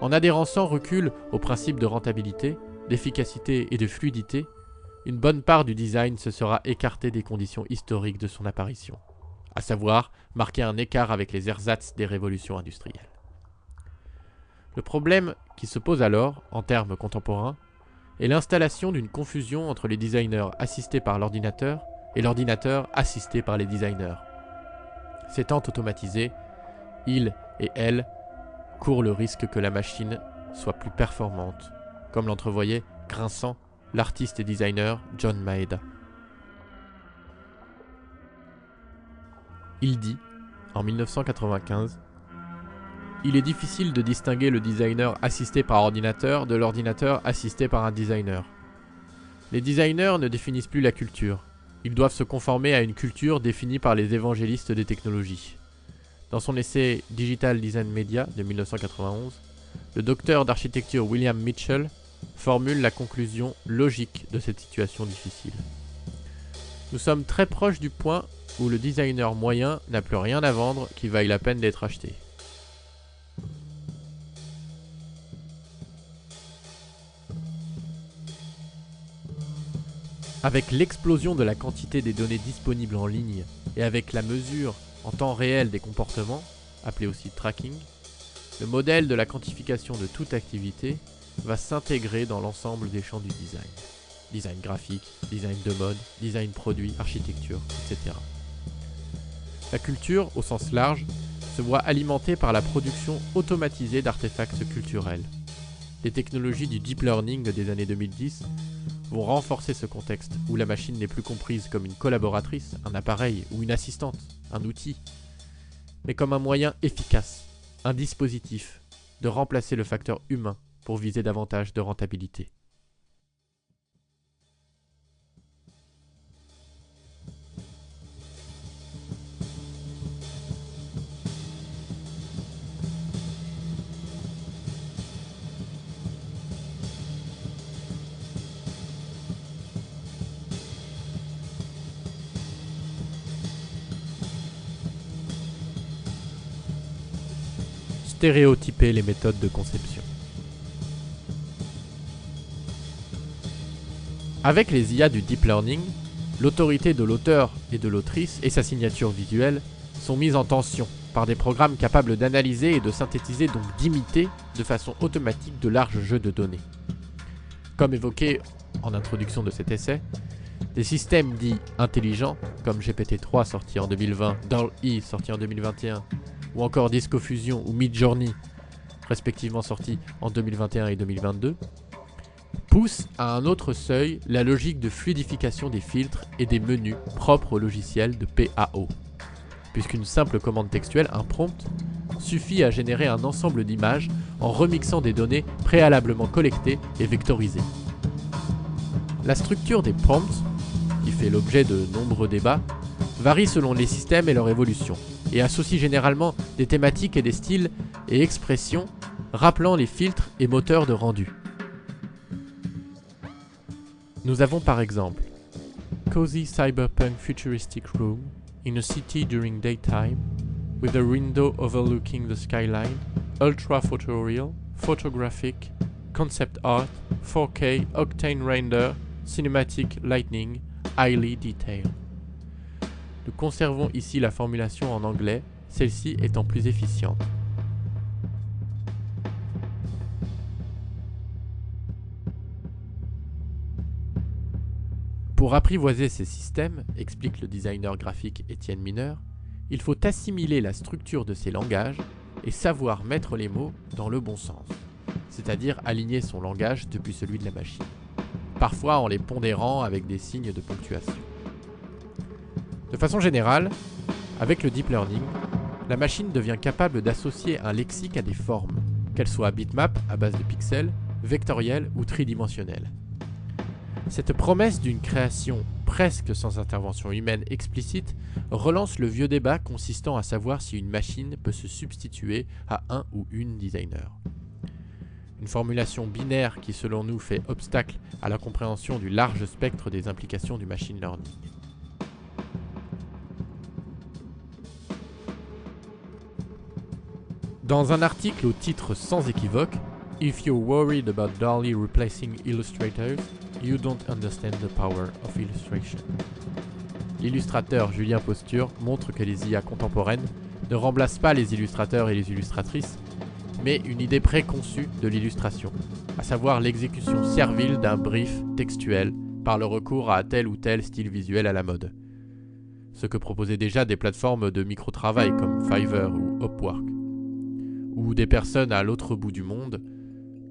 En adhérant sans recul aux principes de rentabilité, d'efficacité et de fluidité, une bonne part du design se sera écartée des conditions historiques de son apparition, à savoir marquer un écart avec les ersatz des révolutions industrielles. Le problème qui se pose alors, en termes contemporains, est l'installation d'une confusion entre les designers assistés par l'ordinateur et l'ordinateur assisté par les designers. S'étant automatisés, ils et elles courent le risque que la machine soit plus performante, comme l'entrevoyait grinçant l'artiste et designer John Maeda. Il dit, en 1995, « Il est difficile de distinguer le designer assisté par ordinateur de l'ordinateur assisté par un designer. Les designers ne définissent plus la culture. Ils doivent se conformer à une culture définie par les évangélistes des technologies. » Dans son essai Digital Design Media de 1991, le docteur d'architecture William Mitchell formule la conclusion logique de cette situation difficile. Nous sommes très proches du point où le designer moyen n'a plus rien à vendre qui vaille la peine d'être acheté. Avec l'explosion de la quantité des données disponibles en ligne et avec la mesure en temps réel des comportements, appelé aussi tracking, le modèle de la quantification de toute activité va s'intégrer dans l'ensemble des champs du design. Design graphique, design de mode, design produit, architecture, etc. La culture, au sens large, se voit alimentée par la production automatisée d'artefacts culturels. Les technologies du deep learning des années 2010 vont renforcer ce contexte où la machine n'est plus comprise comme une collaboratrice, un appareil ou une assistante, un outil, mais comme un moyen efficace, un dispositif de remplacer le facteur humain pour viser davantage de rentabilité. Stéréotyper les méthodes de conception. Avec les IA du deep learning, l'autorité de l'auteur et de l'autrice et sa signature visuelle sont mises en tension par des programmes capables d'analyser et de synthétiser, donc d'imiter de façon automatique de larges jeux de données. Comme évoqué en introduction de cet essai, des systèmes dits intelligents, comme GPT-3 sorti en 2020, DALL-E sorti en 2021, ou encore DiscoFusion ou Midjourney, respectivement sortis en 2021 et 2022, poussent à un autre seuil la logique de fluidification des filtres et des menus propres au logiciel de PAO, puisqu'une simple commande textuelle, un prompt, suffit à générer un ensemble d'images en remixant des données préalablement collectées et vectorisées. La structure des prompts, qui fait l'objet de nombreux débats, varie selon les systèmes et leur évolution, et associe généralement des thématiques et des styles et expressions rappelant les filtres et moteurs de rendu. Nous avons par exemple Cozy cyberpunk futuristic room in a city during daytime with a window overlooking the skyline, ultra photoreal, photographic, concept art, 4K, octane render, cinematic lightning, highly detailed. Nous conservons ici la formulation en anglais, celle-ci étant plus efficiente. Pour apprivoiser ces systèmes, explique le designer graphique Étienne Mineur, il faut assimiler la structure de ces langages et savoir mettre les mots dans le bon sens, c'est-à-dire aligner son langage depuis celui de la machine, parfois en les pondérant avec des signes de ponctuation. De façon générale, avec le deep learning, la machine devient capable d'associer un lexique à des formes, qu'elles soient bitmap à base de pixels, vectorielles ou tridimensionnelles. Cette promesse d'une création presque sans intervention humaine explicite relance le vieux débat consistant à savoir si une machine peut se substituer à un ou une designer. Une formulation binaire qui selon nous fait obstacle à la compréhension du large spectre des implications du machine learning. Dans un article au titre sans équivoque, If you're worried about DALL-E replacing illustrators, you don't understand the power of illustration. L'illustrateur Julien Posture montre que les IA contemporaines ne remplacent pas les illustrateurs et les illustratrices, mais une idée préconçue de l'illustration, à savoir l'exécution servile d'un brief textuel par le recours à tel ou tel style visuel à la mode. Ce que proposaient déjà des plateformes de micro-travail comme Fiverr ou Upwork, où des personnes à l'autre bout du monde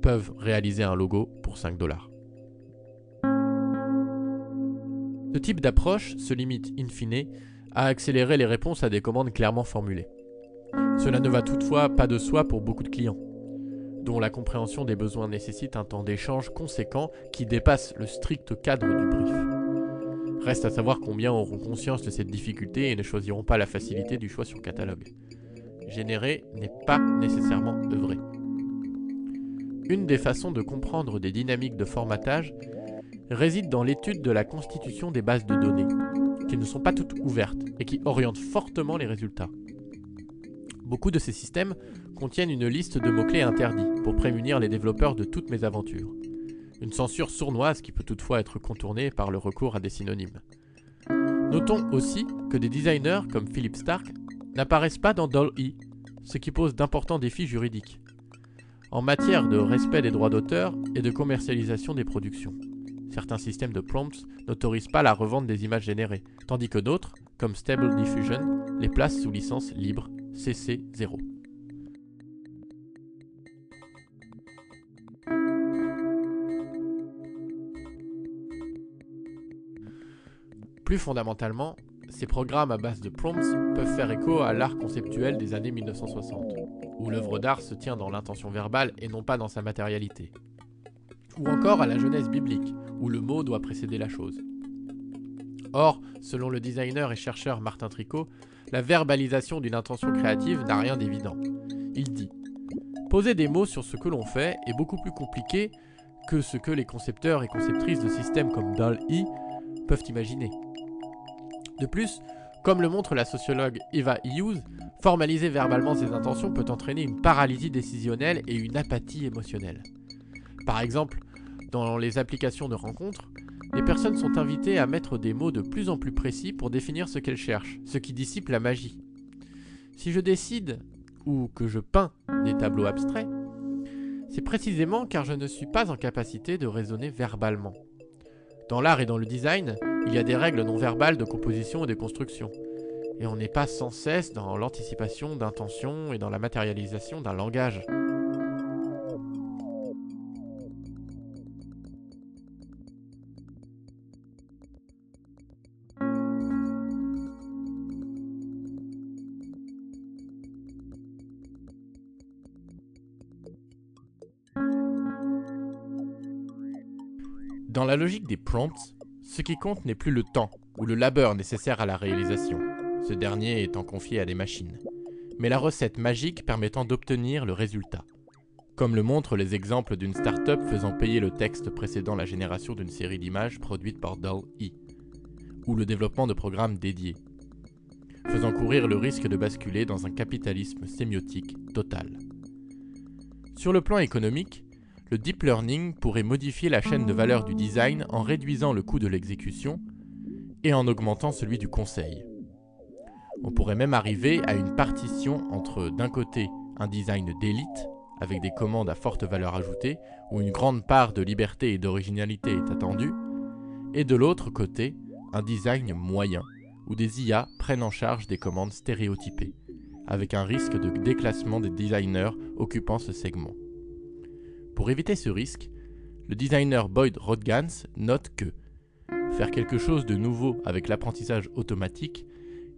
peuvent réaliser un logo pour 5 $. Ce type d'approche se limite in fine à accélérer les réponses à des commandes clairement formulées. Cela ne va toutefois pas de soi pour beaucoup de clients, dont la compréhension des besoins nécessite un temps d'échange conséquent qui dépasse le strict cadre du brief. Reste à savoir combien auront conscience de cette difficulté et ne choisiront pas la facilité du choix sur catalogue. Générer n'est pas nécessairement œuvrer. Une des façons de comprendre des dynamiques de formatage réside dans l'étude de la constitution des bases de données, qui ne sont pas toutes ouvertes et qui orientent fortement les résultats. Beaucoup de ces systèmes contiennent une liste de mots-clés interdits pour prémunir les développeurs de toutes mésaventures. Une censure sournoise qui peut toutefois être contournée par le recours à des synonymes. Notons aussi que des designers comme Philippe Stark n'apparaissent pas dans DALL-E, ce qui pose d'importants défis juridiques, en matière de respect des droits d'auteur et de commercialisation des productions. Certains systèmes de prompts n'autorisent pas la revente des images générées, tandis que d'autres, comme Stable Diffusion, les placent sous licence libre CC0. Plus fondamentalement, ces programmes à base de prompts peuvent faire écho à l'art conceptuel des années 1960, où l'œuvre d'art se tient dans l'intention verbale et non pas dans sa matérialité. Ou encore à la Genèse biblique, où le mot doit précéder la chose. Or, selon le designer et chercheur Martin Tricot, la verbalisation d'une intention créative n'a rien d'évident. Il dit « Poser des mots sur ce que l'on fait est beaucoup plus compliqué que ce que les concepteurs et conceptrices de systèmes comme DALL-E peuvent imaginer. » De plus, comme le montre la sociologue Eva Hughes, formaliser verbalement ses intentions peut entraîner une paralysie décisionnelle et une apathie émotionnelle. Par exemple, dans les applications de rencontres, les personnes sont invitées à mettre des mots de plus en plus précis pour définir ce qu'elles cherchent, ce qui dissipe la magie. Si je décide, ou que je peins des tableaux abstraits, c'est précisément car je ne suis pas en capacité de raisonner verbalement. Dans l'art et dans le design, il y a des règles non verbales de composition et de construction. Et on n'est pas sans cesse dans l'anticipation d'intentions et dans la matérialisation d'un langage. Dans la logique des prompts, ce qui compte n'est plus le temps ou le labeur nécessaire à la réalisation, ce dernier étant confié à des machines, mais la recette magique permettant d'obtenir le résultat. Comme le montrent les exemples d'une start-up faisant payer le texte précédant la génération d'une série d'images produite par DALL-E, ou le développement de programmes dédiés, faisant courir le risque de basculer dans un capitalisme sémiotique total. Sur le plan économique, le deep learning pourrait modifier la chaîne de valeur du design en réduisant le coût de l'exécution et en augmentant celui du conseil. On pourrait même arriver à une partition entre, d'un côté, un design d'élite, avec des commandes à forte valeur ajoutée, où une grande part de liberté et d'originalité est attendue, et de l'autre côté, un design moyen, où des IA prennent en charge des commandes stéréotypées, avec un risque de déclassement des designers occupant ce segment. Pour éviter ce risque, le designer Boyd Rodgans note que faire quelque chose de nouveau avec l'apprentissage automatique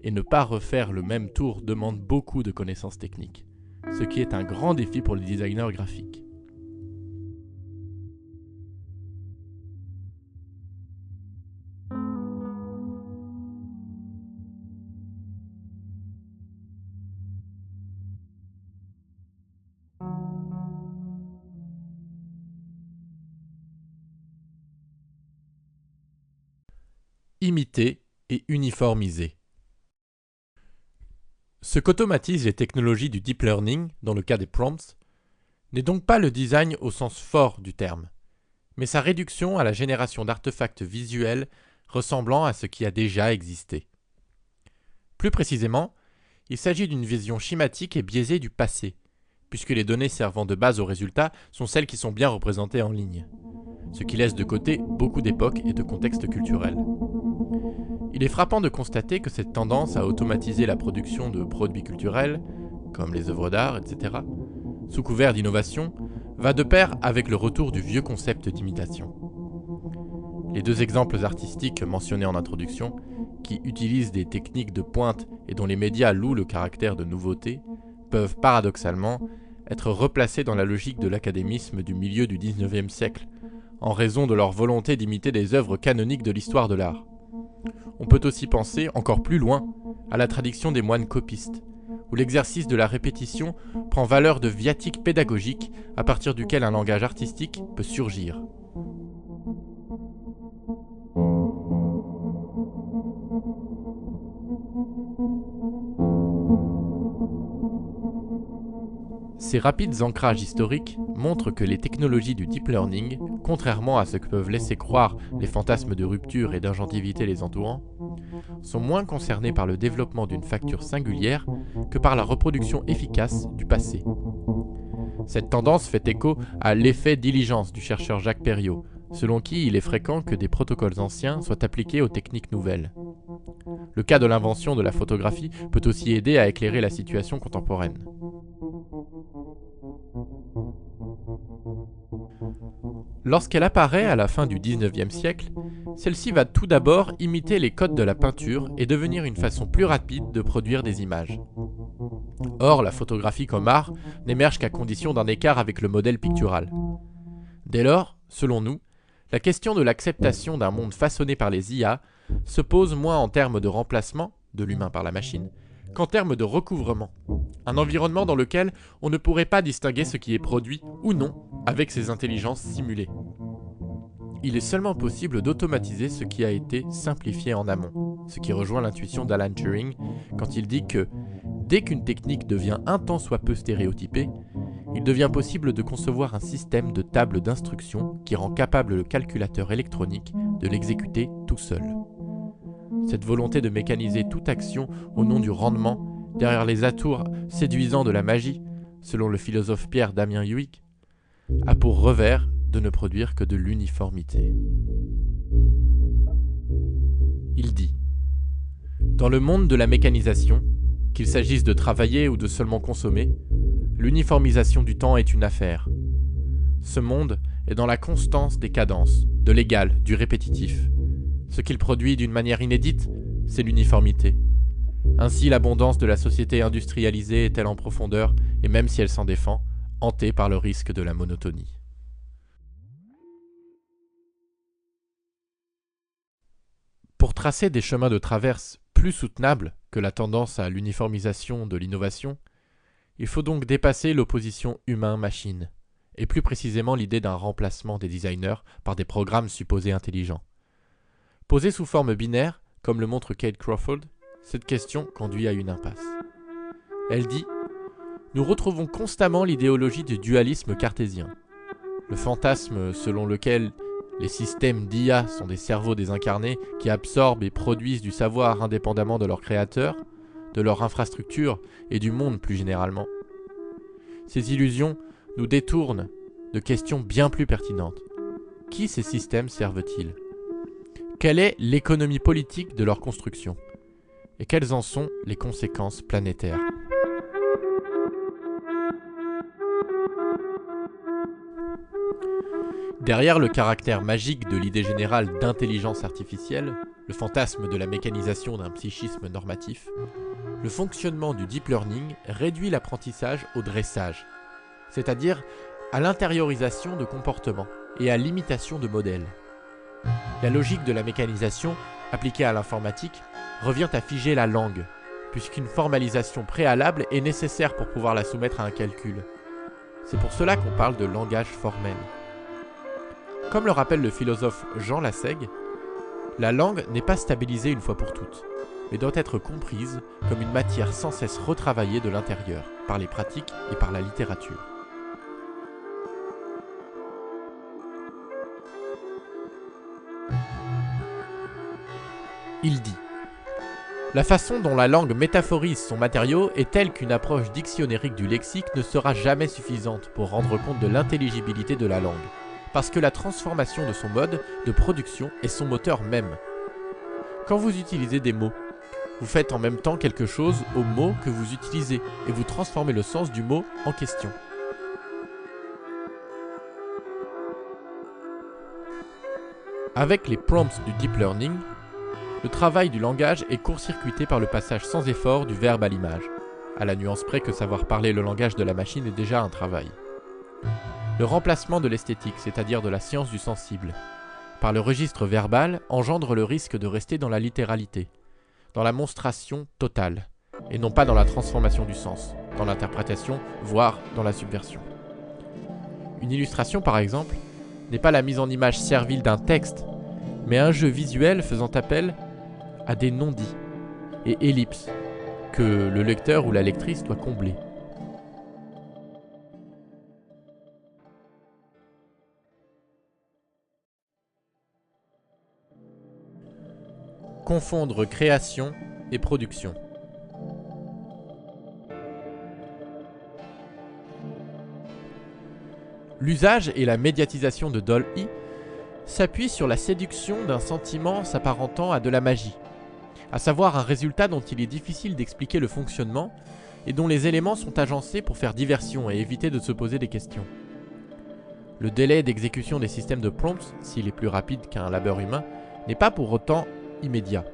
et ne pas refaire le même tour demande beaucoup de connaissances techniques, ce qui est un grand défi pour les designers graphiques. Imiter et uniformiser. Ce qu'automatisent les technologies du deep learning, dans le cas des prompts, n'est donc pas le design au sens fort du terme, mais sa réduction à la génération d'artefacts visuels ressemblant à ce qui a déjà existé. Plus précisément, il s'agit d'une vision schématique et biaisée du passé, puisque les données servant de base aux résultats sont celles qui sont bien représentées en ligne, ce qui laisse de côté beaucoup d'époques et de contextes culturels. Il est frappant de constater que cette tendance à automatiser la production de produits culturels, comme les œuvres d'art, etc., sous couvert d'innovation, va de pair avec le retour du vieux concept d'imitation. Les deux exemples artistiques mentionnés en introduction, qui utilisent des techniques de pointe et dont les médias louent le caractère de nouveauté, peuvent paradoxalement être replacés dans la logique de l'académisme du milieu du XIXe siècle, en raison de leur volonté d'imiter des œuvres canoniques de l'histoire de l'art. On peut aussi penser, encore plus loin, à la tradition des moines copistes, où l'exercice de la répétition prend valeur de viatique pédagogique à partir duquel un langage artistique peut surgir. Ces rapides ancrages historiques montrent que les technologies du deep learning, contrairement à ce que peuvent laisser croire les fantasmes de rupture et d'inventivité les entourant, sont moins concernées par le développement d'une facture singulière que par la reproduction efficace du passé. Cette tendance fait écho à l'effet diligence du chercheur Jacques Perriot, selon qui il est fréquent que des protocoles anciens soient appliqués aux techniques nouvelles. Le cas de l'invention de la photographie peut aussi aider à éclairer la situation contemporaine. Lorsqu'elle apparaît à la fin du XIXe siècle, celle-ci va tout d'abord imiter les codes de la peinture et devenir une façon plus rapide de produire des images. Or, la photographie comme art n'émerge qu'à condition d'un écart avec le modèle pictural. Dès lors, selon nous, la question de l'acceptation d'un monde façonné par les IA se pose moins en termes de remplacement de l'humain par la machine qu'en termes de recouvrement, un environnement dans lequel on ne pourrait pas distinguer ce qui est produit ou non avec ces intelligences simulées. Il est seulement possible d'automatiser ce qui a été simplifié en amont, ce qui rejoint l'intuition d'Alan Turing quand il dit que dès qu'une technique devient un tant soit peu stéréotypée, il devient possible de concevoir un système de table d'instructions qui rend capable le calculateur électronique de l'exécuter tout seul. Cette volonté de mécaniser toute action au nom du rendement, derrière les atours séduisants de la magie, selon le philosophe Pierre Damien Huyck, a pour revers de ne produire que de l'uniformité. Il dit : dans le monde de la mécanisation, qu'il s'agisse de travailler ou de seulement consommer, l'uniformisation du temps est une affaire. Ce monde est dans la constance des cadences, de l'égal, du répétitif. Ce qu'il produit d'une manière inédite, c'est l'uniformité. Ainsi, l'abondance de la société industrialisée est-elle en profondeur, et même si elle s'en défend, hantée par le risque de la monotonie. pour tracer des chemins de traverse plus soutenables que la tendance à l'uniformisation de l'innovation, il faut donc dépasser l'opposition humain-machine, et plus précisément l'idée d'un remplacement des designers par des programmes supposés intelligents. Posée sous forme binaire, comme le montre Kate Crawford, cette question conduit à une impasse. Elle dit « Nous retrouvons constamment l'idéologie du dualisme cartésien, le fantasme selon lequel les systèmes d'IA sont des cerveaux désincarnés qui absorbent et produisent du savoir indépendamment de leurs créateurs, de leur infrastructure et du monde plus généralement. Ces illusions nous détournent de questions bien plus pertinentes. Qui ces systèmes servent-ils ? Quelle est l'économie politique de leur construction ? Et quelles en sont les conséquences planétaires ? Derrière le caractère magique de l'idée générale d'intelligence artificielle, le fantasme de la mécanisation d'un psychisme normatif, le fonctionnement du deep learning réduit l'apprentissage au dressage, c'est-à-dire à l'intériorisation de comportements et à l'imitation de modèles. La logique de la mécanisation appliquée à l'informatique revient à figer la langue, puisqu'une formalisation préalable est nécessaire pour pouvoir la soumettre à un calcul. C'est pour cela qu'on parle de langage formel. Comme le rappelle le philosophe Jean Lassègue, la langue n'est pas stabilisée une fois pour toutes, mais doit être comprise comme une matière sans cesse retravaillée de l'intérieur, par les pratiques et par la littérature. Il dit « La façon dont la langue métaphorise son matériau est telle qu'une approche dictionnérique du lexique ne sera jamais suffisante pour rendre compte de l'intelligibilité de la langue, parce que la transformation de son mode de production est son moteur même. Quand vous utilisez des mots, vous faites en même temps quelque chose aux mots que vous utilisez et vous transformez le sens du mot en question. Avec les prompts du deep learning, le travail du langage est court-circuité par le passage sans effort du verbe à l'image, à la nuance près que savoir parler le langage de la machine est déjà un travail. Le remplacement de l'esthétique, c'est-à-dire de la science du sensible, par le registre verbal engendre le risque de rester dans la littéralité, dans la monstration totale, et non pas dans la transformation du sens, dans l'interprétation, voire dans la subversion. Une illustration, par exemple, n'est pas la mise en image servile d'un texte, mais un jeu visuel faisant appel à des non-dits et ellipses que le lecteur ou la lectrice doit combler. Confondre création et production. L'usage et la médiatisation de DALL-E s'appuient sur la séduction d'un sentiment s'apparentant à de la magie, à savoir un résultat dont il est difficile d'expliquer le fonctionnement et dont les éléments sont agencés pour faire diversion et éviter de se poser des questions. Le délai d'exécution des systèmes de prompts, s'il est plus rapide qu'un labeur humain, n'est pas pour autant immédiat.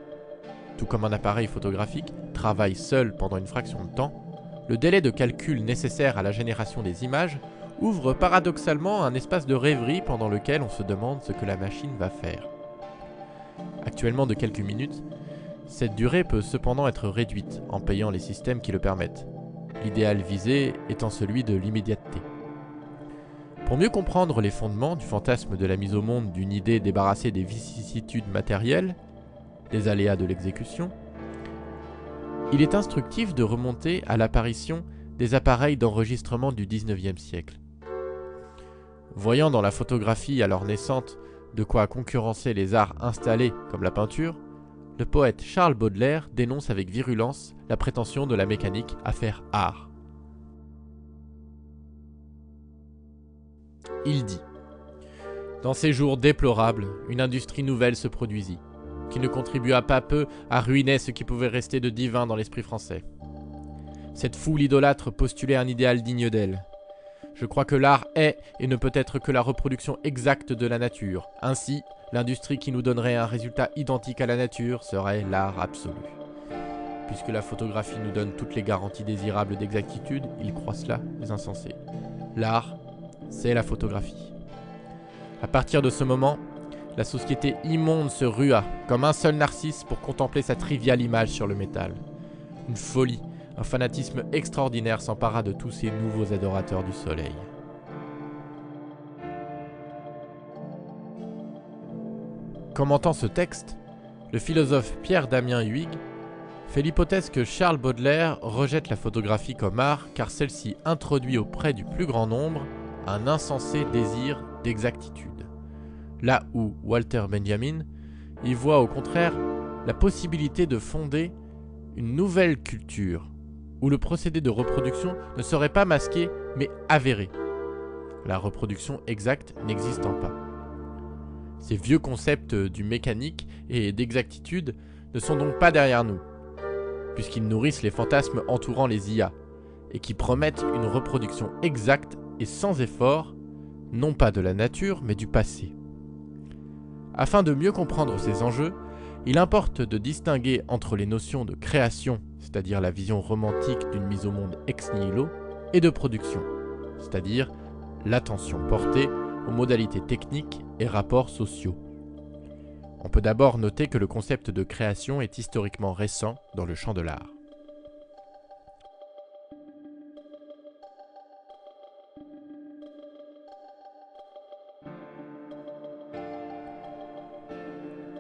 Tout comme un appareil photographique travaille seul pendant une fraction de temps, le délai de calcul nécessaire à la génération des images ouvre paradoxalement un espace de rêverie pendant lequel on se demande ce que la machine va faire. Actuellement de quelques minutes, cette durée peut cependant être réduite en payant les systèmes qui le permettent, l'idéal visé étant celui de l'immédiateté. Pour mieux comprendre les fondements du fantasme de la mise au monde d'une idée débarrassée des vicissitudes matérielles, des aléas de l'exécution, il est instructif de remonter à l'apparition des appareils d'enregistrement du XIXe siècle. Voyant dans la photographie alors naissante de quoi concurrencer les arts installés comme la peinture, le poète Charles Baudelaire dénonce avec virulence la prétention de la mécanique à faire art. Il dit « Dans ces jours déplorables, une industrie nouvelle se produisit, qui ne contribua pas peu à ruiner ce qui pouvait rester de divin dans l'esprit français. Cette foule idolâtre postulait un idéal digne d'elle. Je crois que l'art est et ne peut être que la reproduction exacte de la nature. Ainsi, l'industrie qui nous donnerait un résultat identique à la nature serait l'art absolu. Puisque la photographie nous donne toutes les garanties désirables d'exactitude, ils croient cela, les insensés. L'art, c'est la photographie. À partir de ce moment, la société immonde se rua, comme un seul narcisse, pour contempler sa triviale image sur le métal. Une folie, un fanatisme extraordinaire s'empara de tous ces nouveaux adorateurs du soleil. Commentant ce texte, le philosophe Pierre-Damien Huyghe fait l'hypothèse que Charles Baudelaire rejette la photographie comme art car celle-ci introduit auprès du plus grand nombre un insensé désir d'exactitude. Là où Walter Benjamin y voit au contraire la possibilité de fonder une nouvelle culture où le procédé de reproduction ne serait pas masqué mais avéré, la reproduction exacte n'existant pas. Ces vieux concepts du mécanique et d'exactitude ne sont donc pas derrière nous, puisqu'ils nourrissent les fantasmes entourant les IA, et qui promettent une reproduction exacte et sans effort, non pas de la nature, mais du passé. Afin de mieux comprendre ces enjeux, il importe de distinguer entre les notions de création, c'est-à-dire la vision romantique d'une mise au monde ex nihilo, et de production, c'est-à-dire l'attention portée aux modalités techniques et rapports sociaux. On peut d'abord noter que le concept de création est historiquement récent dans le champ de l'art.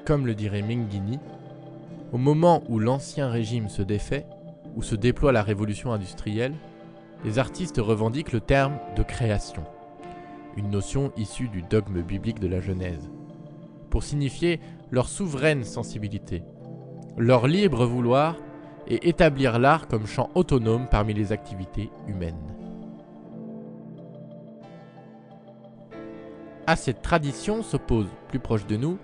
Comme le dirait Minghini, au moment où l'ancien régime se défait, où se déploie la révolution industrielle, les artistes revendiquent le terme de création, une notion issue du dogme biblique de la Genèse, pour signifier leur souveraine sensibilité, leur libre vouloir et établir l'art comme champ autonome parmi les activités humaines. À cette tradition s'oppose, plus proche de nous,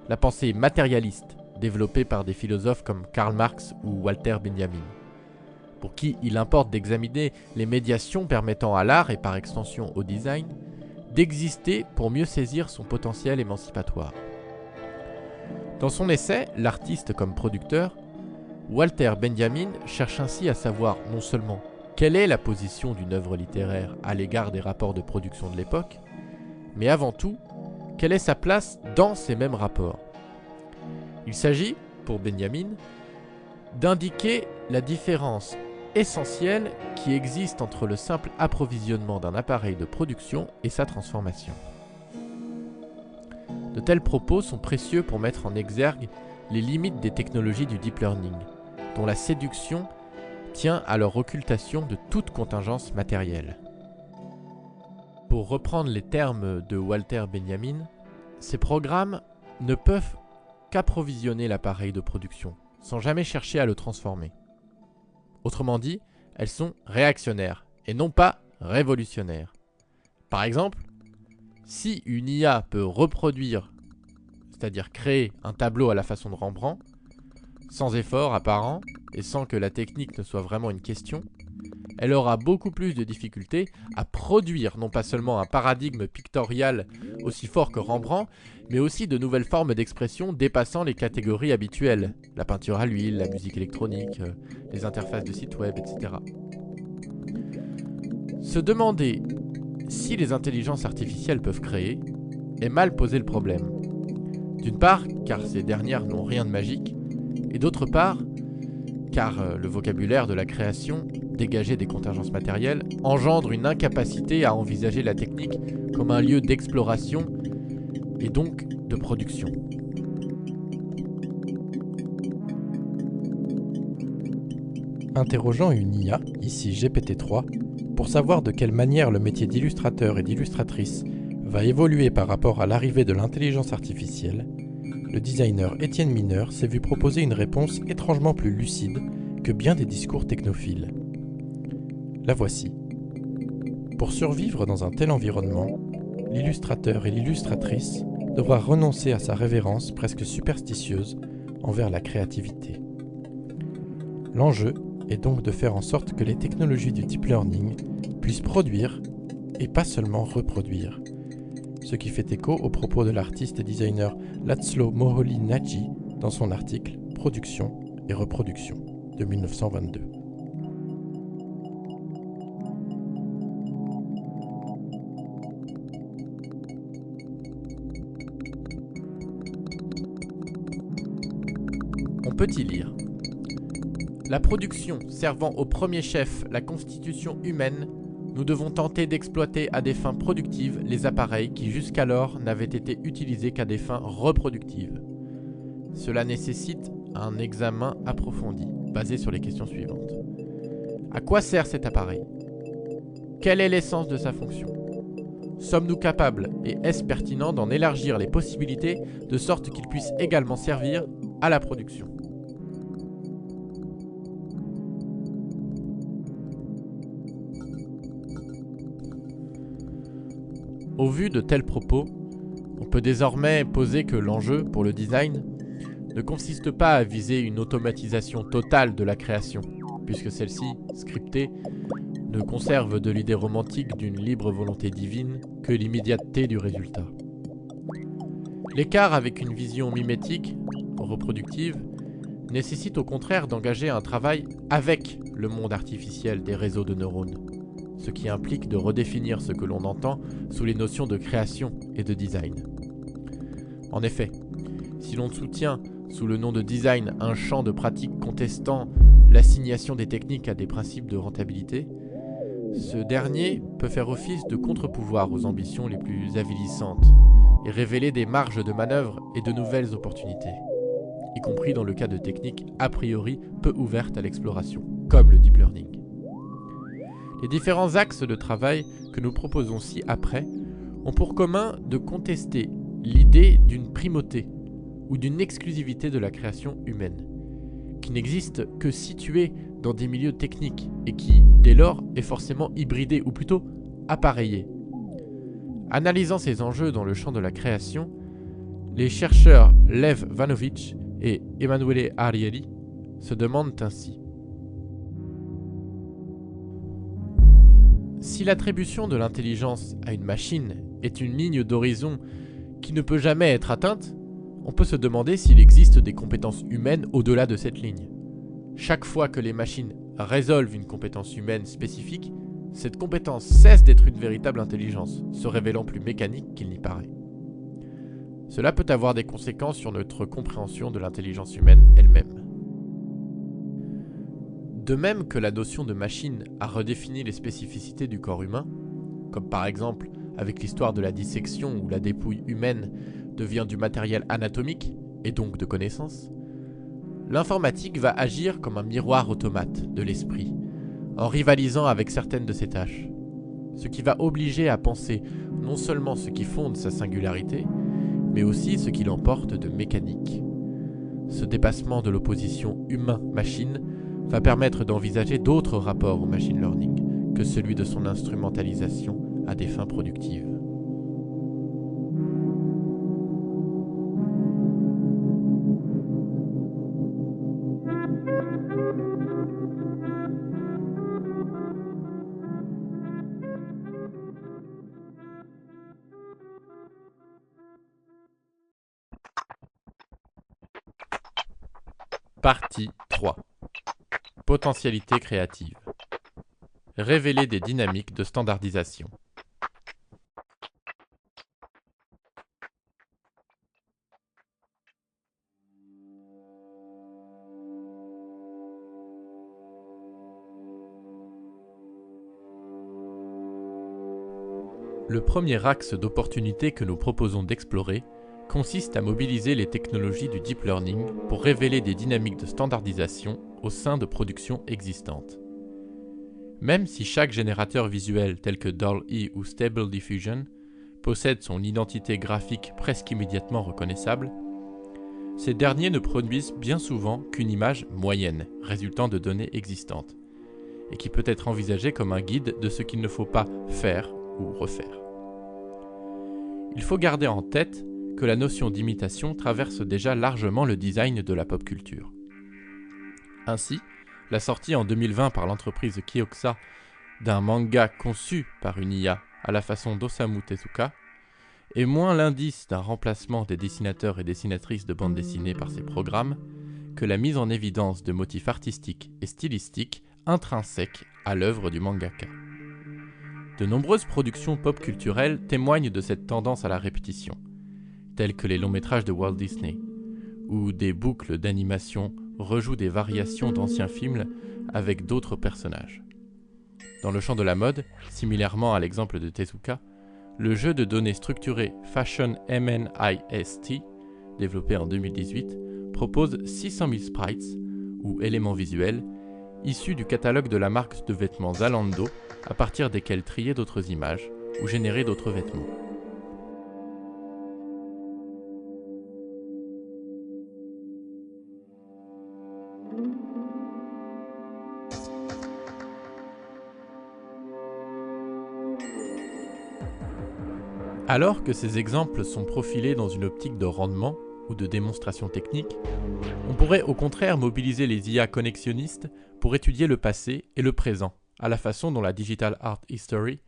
la pensée matérialiste, développée par des philosophes comme Karl Marx ou Walter Benjamin, pour qui il importe d'examiner les médiations permettant à l'art et par extension au design d'exister pour mieux saisir son potentiel émancipatoire. Dans son essai « L'artiste comme producteur », Walter Benjamin cherche ainsi à savoir non seulement quelle est la position d'une œuvre littéraire à l'égard des rapports de production de l'époque, mais avant tout, quelle est sa place dans ces mêmes rapports. Il s'agit, pour Benjamin, d'indiquer la différence essentielle qui existe entre le simple approvisionnement d'un appareil de production et sa transformation. De tels propos sont précieux pour mettre en exergue les limites des technologies du deep learning, dont la séduction tient à leur occultation de toute contingence matérielle. Pour reprendre les termes de Walter Benjamin, ces programmes ne peuvent qu'approvisionner l'appareil de production, sans jamais chercher à le transformer. Autrement dit, elles sont réactionnaires, et non pas révolutionnaires. Par exemple, si une IA peut reproduire, c'est-à-dire créer un tableau à la façon de Rembrandt, sans effort apparent et sans que la technique ne soit vraiment une question, elle aura beaucoup plus de difficultés à produire non pas seulement un paradigme pictorial aussi fort que Rembrandt, mais aussi de nouvelles formes d'expression dépassant les catégories habituelles, la peinture à l'huile, la musique électronique, les interfaces de sites web, etc. Se demander si les intelligences artificielles peuvent créer est mal poser le problème. D'une part, car ces dernières n'ont rien de magique, et d'autre part, car le vocabulaire de la création, dégagé des contingences matérielles, engendre une incapacité à envisager la technique comme un lieu d'exploration et donc de production. Interrogeant une IA, ici GPT-3, pour savoir de quelle manière le métier d'illustrateur et d'illustratrice va évoluer par rapport à l'arrivée de l'intelligence artificielle, le designer Étienne Mineur s'est vu proposer une réponse étrangement plus lucide que bien des discours technophiles. La voici. Pour survivre dans un tel environnement, l'illustrateur et l'illustratrice devra renoncer à sa révérence presque superstitieuse envers la créativité. L'enjeu est donc de faire en sorte que les technologies du deep learning puissent produire et pas seulement reproduire. Ce qui fait écho aux propos de l'artiste et designer László Moholy-Nagy dans son article « Production et reproduction » de 1922. On peut y lire: la production servant au premier chef la constitution humaine, nous devons tenter d'exploiter à des fins productives les appareils qui jusqu'alors n'avaient été utilisés qu'à des fins reproductives. Cela nécessite un examen approfondi, basé sur les questions suivantes. À quoi sert cet appareil? Quelle est l'essence de sa fonction? Sommes-nous capables et est-ce pertinent d'en élargir les possibilités de sorte qu'il puisse également servir à la production? Au vu de tels propos, on peut désormais poser que l'enjeu pour le design ne consiste pas à viser une automatisation totale de la création, puisque celle-ci, scriptée, ne conserve de l'idée romantique d'une libre volonté divine que l'immédiateté du résultat. L'écart avec une vision mimétique, reproductive, nécessite au contraire d'engager un travail avec le monde artificiel des réseaux de neurones, ce qui implique de redéfinir ce que l'on entend sous les notions de création et de design. En effet, si l'on soutient sous le nom de design un champ de pratique contestant l'assignation des techniques à des principes de rentabilité, ce dernier peut faire office de contre-pouvoir aux ambitions les plus avilissantes et révéler des marges de manœuvre et de nouvelles opportunités, y compris dans le cas de techniques a priori peu ouvertes à l'exploration, comme le deep learning. Les différents axes de travail que nous proposons ci-après ont pour commun de contester l'idée d'une primauté ou d'une exclusivité de la création humaine, qui n'existe que située dans des milieux techniques et qui, dès lors, est forcément hybridée ou plutôt appareillée. Analysant ces enjeux dans le champ de la création, les chercheurs Lev Vanovich et Emanuele Ariely se demandent ainsi: si l'attribution de l'intelligence à une machine est une ligne d'horizon qui ne peut jamais être atteinte, on peut se demander s'il existe des compétences humaines au-delà de cette ligne. Chaque fois que les machines résolvent une compétence humaine spécifique, cette compétence cesse d'être une véritable intelligence, se révélant plus mécanique qu'il n'y paraît. Cela peut avoir des conséquences sur notre compréhension de l'intelligence humaine elle-même. De même que la notion de machine a redéfini les spécificités du corps humain, comme par exemple avec l'histoire de la dissection où la dépouille humaine devient du matériel anatomique et donc de connaissance, l'informatique va agir comme un miroir automate de l'esprit, en rivalisant avec certaines de ses tâches, ce qui va obliger à penser non seulement ce qui fonde sa singularité, mais aussi ce qui l'emporte de mécanique. Ce dépassement de l'opposition humain-machine va permettre d'envisager d'autres rapports au machine learning que celui de son instrumentalisation à des fins productives. Partie 3. Potentialité créative. Révéler des dynamiques de standardisation. Le premier axe d'opportunité que nous proposons d'explorer consiste à mobiliser les technologies du deep learning pour révéler des dynamiques de standardisation au sein de productions existantes. Même si chaque générateur visuel tel que DALL-E ou Stable Diffusion possède son identité graphique presque immédiatement reconnaissable, ces derniers ne produisent bien souvent qu'une image moyenne résultant de données existantes, et qui peut être envisagée comme un guide de ce qu'il ne faut pas faire ou refaire. Il faut garder en tête que la notion d'imitation traverse déjà largement le design de la pop culture. Ainsi, la sortie en 2020 par l'entreprise Kioxia d'un manga conçu par une IA à la façon d'Osamu Tezuka est moins l'indice d'un remplacement des dessinateurs et dessinatrices de bande dessinée par ces programmes que la mise en évidence de motifs artistiques et stylistiques intrinsèques à l'œuvre du mangaka. De nombreuses productions pop culturelles témoignent de cette tendance à la répétition, tels que les longs métrages de Walt Disney, ou des boucles d'animation rejoue des variations d'anciens films avec d'autres personnages. Dans le champ de la mode, similairement à l'exemple de Tezuka, le jeu de données structuré Fashion MNIST, développé en 2018, propose 600 000 sprites, ou éléments visuels, issus du catalogue de la marque de vêtements Zalando, à partir desquels trier d'autres images ou générer d'autres vêtements. Alors que ces exemples sont profilés dans une optique de rendement ou de démonstration technique, on pourrait au contraire mobiliser les IA connexionnistes pour étudier le passé et le présent, à la façon dont la Digital Art History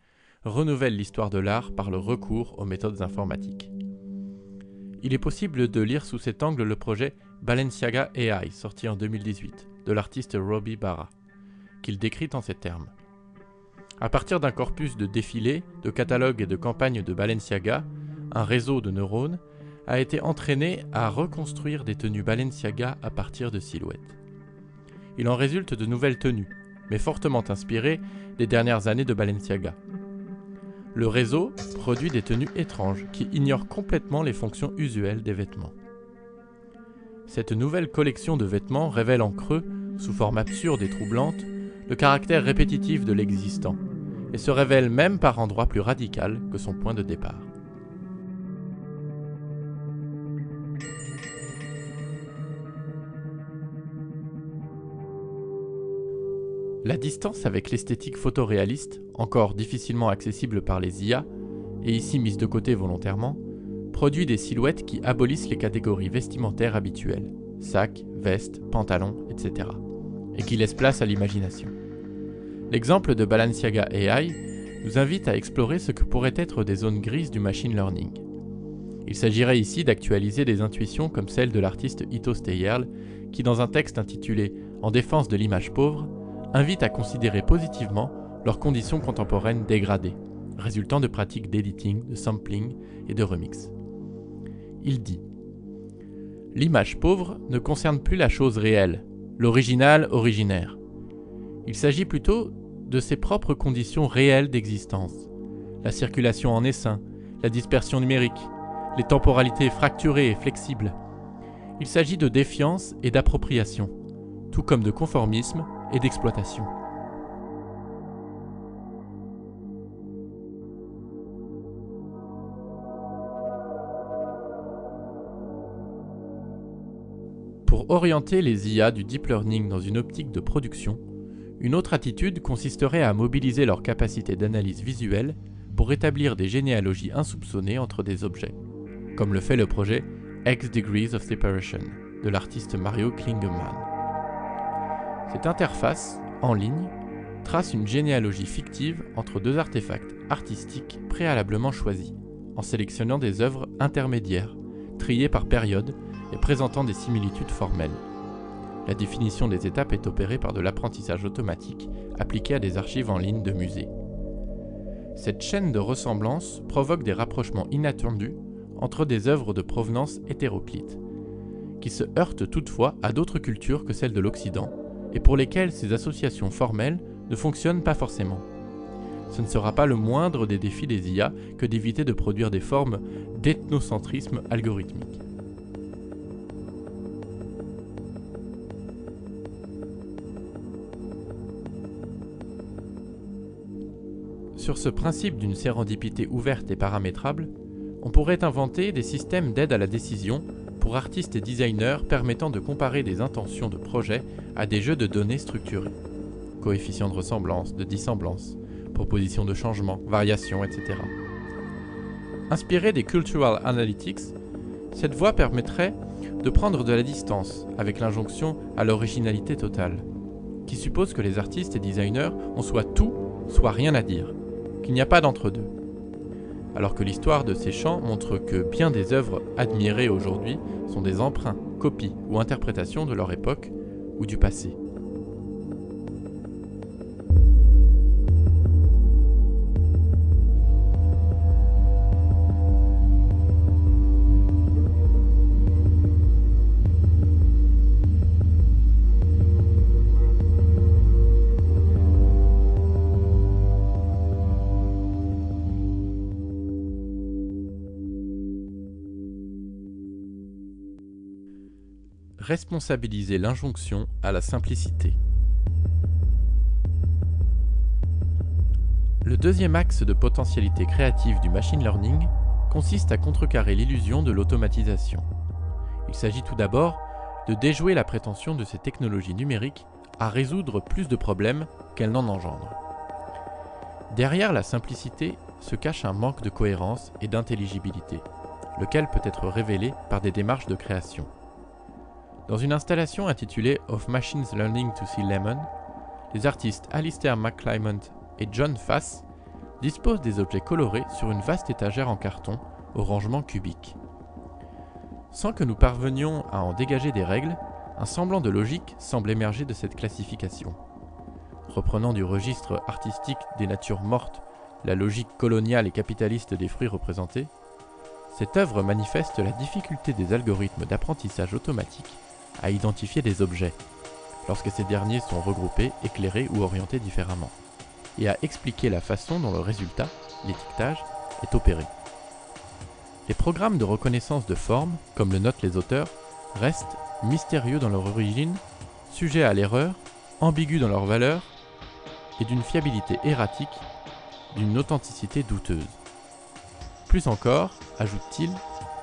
renouvelle l'histoire de l'art par le recours aux méthodes informatiques. Il est possible de lire sous cet angle le projet Balenciaga AI, sorti en 2018, de l'artiste Robbie Barra, qu'il décrit en ces termes. À partir d'un corpus de défilés, de catalogues et de campagnes de Balenciaga, un réseau de neurones a été entraîné à reconstruire des tenues Balenciaga à partir de silhouettes. Il en résulte de nouvelles tenues, mais fortement inspirées des dernières années de Balenciaga. Le réseau produit des tenues étranges qui ignorent complètement les fonctions usuelles des vêtements. Cette nouvelle collection de vêtements révèle en creux, sous forme absurde et troublante, le caractère répétitif de l'existant, et se révèle même par endroits plus radical que son point de départ. La distance avec l'esthétique photoréaliste, encore difficilement accessible par les IA, et ici mise de côté volontairement, produit des silhouettes qui abolissent les catégories vestimentaires habituelles, sacs, vestes, pantalons, etc., et qui laissent place à l'imagination. L'exemple de Balenciaga AI nous invite à explorer ce que pourraient être des zones grises du machine learning. Il s'agirait ici d'actualiser des intuitions comme celle de l'artiste Ito Steyerl, qui dans un texte intitulé « En défense de l'image pauvre », invite à considérer positivement leurs conditions contemporaines dégradées, résultant de pratiques d'editing, de sampling et de remix. Il dit « L'image pauvre ne concerne plus la chose réelle, l'original originaire. Il s'agit plutôt de ses propres conditions réelles d'existence, la circulation en essaim, la dispersion numérique, les temporalités fracturées et flexibles. Il s'agit de défiance et d'appropriation, tout comme de conformisme et d'exploitation. » Pour orienter les IA du deep learning dans une optique de production, une autre attitude consisterait à mobiliser leur capacité d'analyse visuelle pour établir des généalogies insoupçonnées entre des objets, comme le fait le projet X Degrees of Separation de l'artiste Mario Klingemann. Cette interface, en ligne, trace une généalogie fictive entre deux artefacts artistiques préalablement choisis, en sélectionnant des œuvres intermédiaires, triées par période et présentant des similitudes formelles. La définition des étapes est opérée par de l'apprentissage automatique appliqué à des archives en ligne de musées. Cette chaîne de ressemblance provoque des rapprochements inattendus entre des œuvres de provenance hétéroclite, qui se heurtent toutefois à d'autres cultures que celles de l'Occident, et pour lesquelles ces associations formelles ne fonctionnent pas forcément. Ce ne sera pas le moindre des défis des IA que d'éviter de produire des formes d'ethnocentrisme algorithmique. Sur ce principe d'une sérendipité ouverte et paramétrable, on pourrait inventer des systèmes d'aide à la décision pour artistes et designers permettant de comparer des intentions de projet à des jeux de données structurés. Coefficients de ressemblance, de dissemblance, propositions de changement, variations, etc. Inspiré des Cultural Analytics, cette voie permettrait de prendre de la distance avec l'injonction à l'originalité totale, qui suppose que les artistes et designers ont soit tout, soit rien à dire, qu'il n'y a pas d'entre-deux. Alors que l'histoire de ces champs montre que bien des œuvres admirées aujourd'hui sont des emprunts, copies ou interprétations de leur époque ou du passé. responsabiliser l'injonction à la simplicité. Le deuxième axe de potentialité créative du machine learning consiste à contrecarrer l'illusion de l'automatisation. Il s'agit tout d'abord de déjouer la prétention de ces technologies numériques à résoudre plus de problèmes qu'elles n'en engendrent. Derrière la simplicité se cache un manque de cohérence et d'intelligibilité, lequel peut être révélé par des démarches de création. Dans une installation intitulée Of Machines Learning to See Lemon, les artistes Alistair McClymont et John Fass disposent des objets colorés sur une vaste étagère en carton au rangement cubique. Sans que nous parvenions à en dégager des règles, un semblant de logique semble émerger de cette classification. Reprenant du registre artistique des natures mortes la logique coloniale et capitaliste des fruits représentés, cette œuvre manifeste la difficulté des algorithmes d'apprentissage automatique à identifier des objets, lorsque ces derniers sont regroupés, éclairés ou orientés différemment, et à expliquer la façon dont le résultat, l'étiquetage, est opéré. Les programmes de reconnaissance de forme, comme le notent les auteurs, restent mystérieux dans leur origine, sujets à l'erreur, ambigus dans leur valeur, et d'une fiabilité erratique, d'une authenticité douteuse. Plus encore, ajoute-t-il,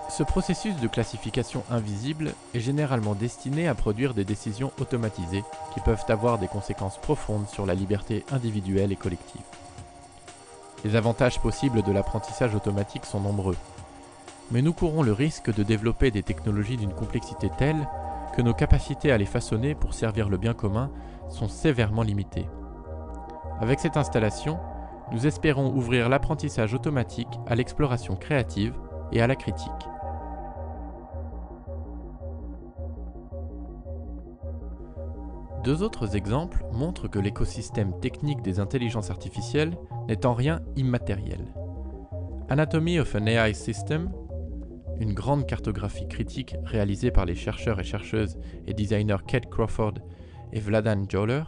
ce processus de classification invisible est généralement destiné à produire des décisions automatisées qui peuvent avoir des conséquences profondes sur la liberté individuelle et collective. Les avantages possibles de l'apprentissage automatique sont nombreux, mais nous courons le risque de développer des technologies d'une complexité telle que nos capacités à les façonner pour servir le bien commun sont sévèrement limitées. Avec cette installation, nous espérons ouvrir l'apprentissage automatique à l'exploration créative et à la critique. Deux autres exemples montrent que l'écosystème technique des intelligences artificielles n'est en rien immatériel. Anatomy of an AI System, une grande cartographie critique réalisée par les chercheurs et chercheuses et designers Kate Crawford et Vladan Joler,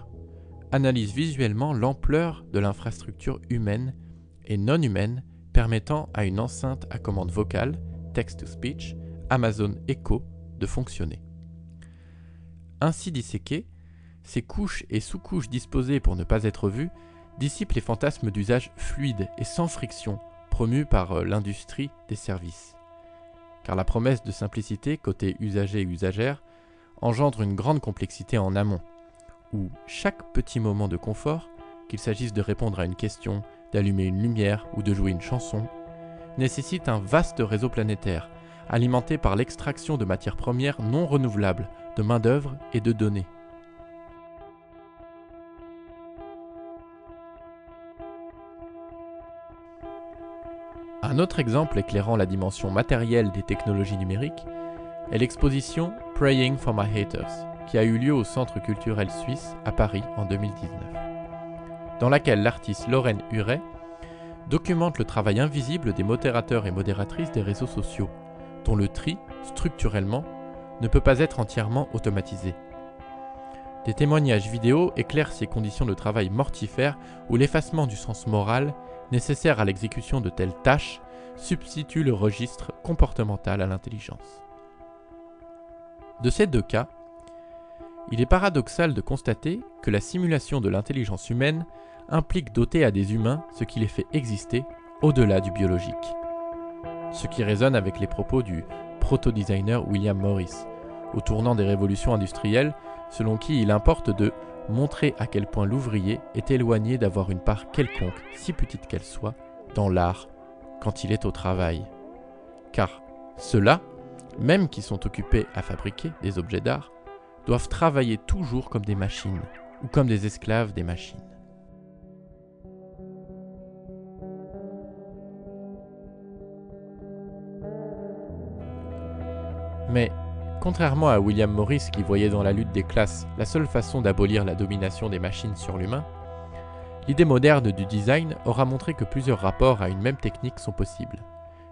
analyse visuellement l'ampleur de l'infrastructure humaine et non humaine permettant à une enceinte à commande vocale, text-to-speech, Amazon Echo, de fonctionner. Ainsi disséquées, ces couches et sous-couches disposées pour ne pas être vues dissipent les fantasmes d'usage fluide et sans friction promus par l'industrie des services. Car la promesse de simplicité côté usager et usagère engendre une grande complexité en amont, où chaque petit moment de confort, qu'il s'agisse de répondre à une question, d'allumer une lumière ou de jouer une chanson, nécessite un vaste réseau planétaire, alimenté par l'extraction de matières premières non renouvelables, de main-d'œuvre et de données. Un autre exemple éclairant la dimension matérielle des technologies numériques est l'exposition Praying for My Haters, qui a eu lieu au Centre culturel suisse à Paris en 2019, dans laquelle l'artiste Lorraine Huret documente le travail invisible des modérateurs et modératrices des réseaux sociaux, dont le tri, structurellement, ne peut pas être entièrement automatisé. Des témoignages vidéo éclairent ces conditions de travail mortifères où l'effacement du sens moral nécessaire à l'exécution de telles tâches substitue le registre comportemental à l'intelligence. De ces deux cas, il est paradoxal de constater que la simulation de l'intelligence humaine implique d'ôter à des humains ce qui les fait exister au-delà du biologique. Ce qui résonne avec les propos du proto-designer William Morris, au tournant des révolutions industrielles, selon qui il importe de montrer à quel point l'ouvrier est éloigné d'avoir une part quelconque, si petite qu'elle soit, dans l'art quand il est au travail. Car ceux-là, même qui sont occupés à fabriquer des objets d'art, doivent travailler toujours comme des machines, ou comme des esclaves des machines. Mais, contrairement à William Morris qui voyait dans la lutte des classes la seule façon d'abolir la domination des machines sur l'humain, l'idée moderne du design aura montré que plusieurs rapports à une même technique sont possibles,